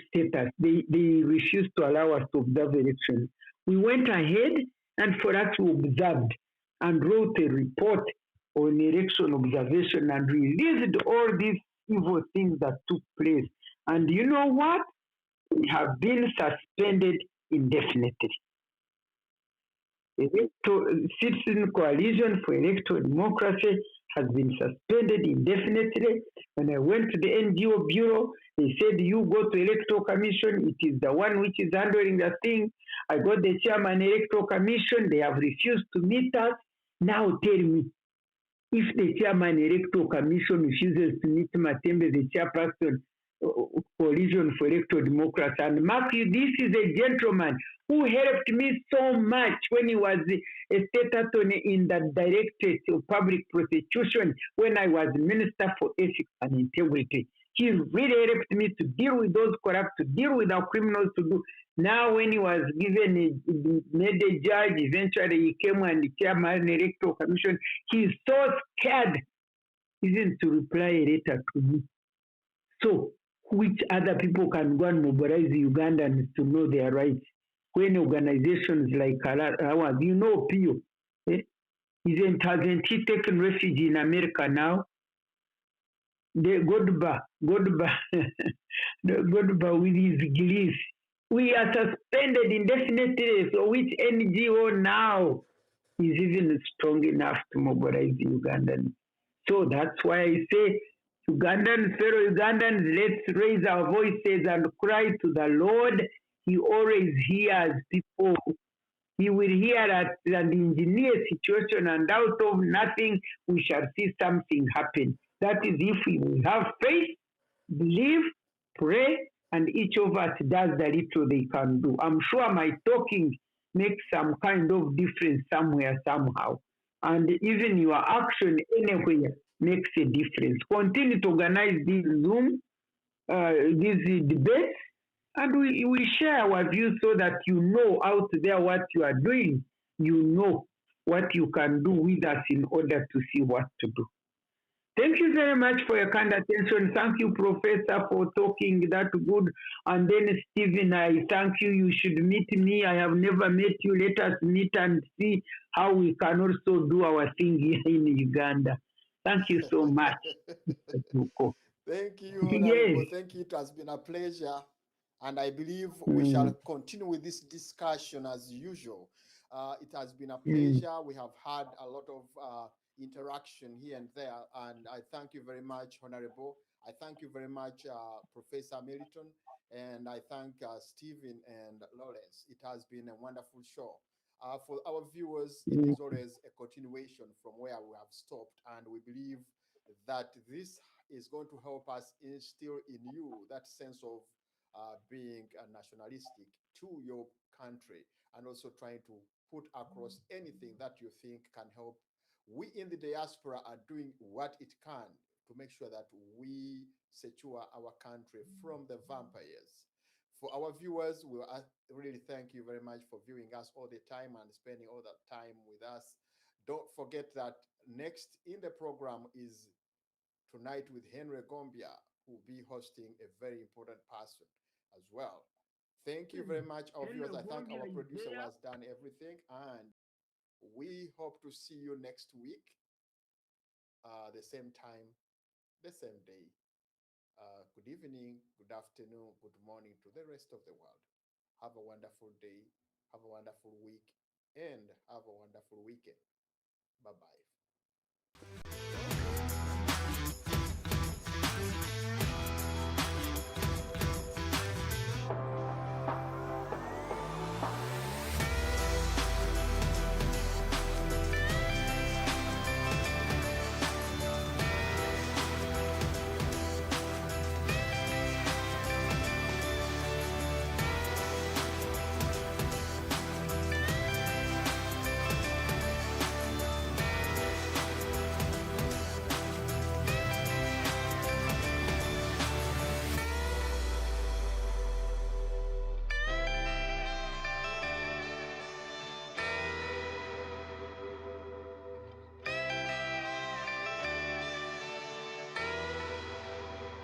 status. They refused to allow us to observe elections. We went ahead, and for us, we observed and wrote a report on election observation and released all these evil things that took place. And you know what? We have been suspended indefinitely. Citizen Coalition for Electoral Democracy has been suspended indefinitely. When I went to the NGO Bureau, they said, you go to Electoral Commission, it is the one which is handling the thing. I got the chairman Electoral Commission, they have refused to meet us. Now tell me, if the chairman Electoral Commission refuses to meet Matembe, the chairperson, Coalition for Electoral Democracy, and mark you, this is a gentleman who helped me so much when he was a state attorney in the Directorate of Public Prosecution when I was Minister for Ethics and Integrity. He really helped me to deal with those corrupt, to deal with our criminals, to do. Now, when he was made a judge, eventually he came and the chairman of the Electoral Commission. He's so scared even to reply a letter to me. So, which other people can go and mobilize the Ugandans to know their rights? When organizations like ours, Pio, hasn't he taken refuge in America now? The Godba with his gliss. We are suspended indefinitely, so which NGO now is even strong enough to mobilize the Ugandans? So that's why I say, Ugandans, fellow Ugandans, let's raise our voices and cry to the Lord. He always hears people. He will hear us and engineer a situation, and out of nothing, we shall see something happen. That is if we have faith, believe, pray, and each of us does the little they can do. I'm sure my talking makes some kind of difference somewhere, somehow. And even your action anywhere makes a difference. Continue to organize these Zoom, these debates, and we share our views so that you know out there what you are doing. You know what you can do with us in order to see what to do. Thank you very much for your kind attention. Thank you, Professor, for talking that good. And then, Stephen, I thank you. You should meet me. I have never met you. Let us meet and see how we can also do our thing here in Uganda. Thank you so much. Thank you, Honorable. Yes. Thank you. It has been a pleasure. And I believe we shall continue with this discussion as usual. It has been a pleasure. We have had a lot of interaction here and there. And I thank you very much, Honorable. I thank you very much, Professor Milton. And I thank Stephen and Lawrence. It has been a wonderful show. For our viewers, it is always a continuation from where we have stopped. And we believe that this is going to help us instill in you that sense of being nationalistic to your country, and also trying to put across anything that you think can help. We in the diaspora are doing what it can to make sure that we secure our country from the vampires. For our viewers, we really thank you very much for viewing us all the time and spending all that time with us. Don't forget that next in the program is Tonight with Henry Gombia, who will be hosting a very important person as well. Thank you very much, our viewers. I thank our producer who has done everything, and we hope to see you next week, the same time, the same day. Good evening, good afternoon, good morning to the rest of the world. Have a wonderful day, have a wonderful week, and have a wonderful weekend. Bye-bye.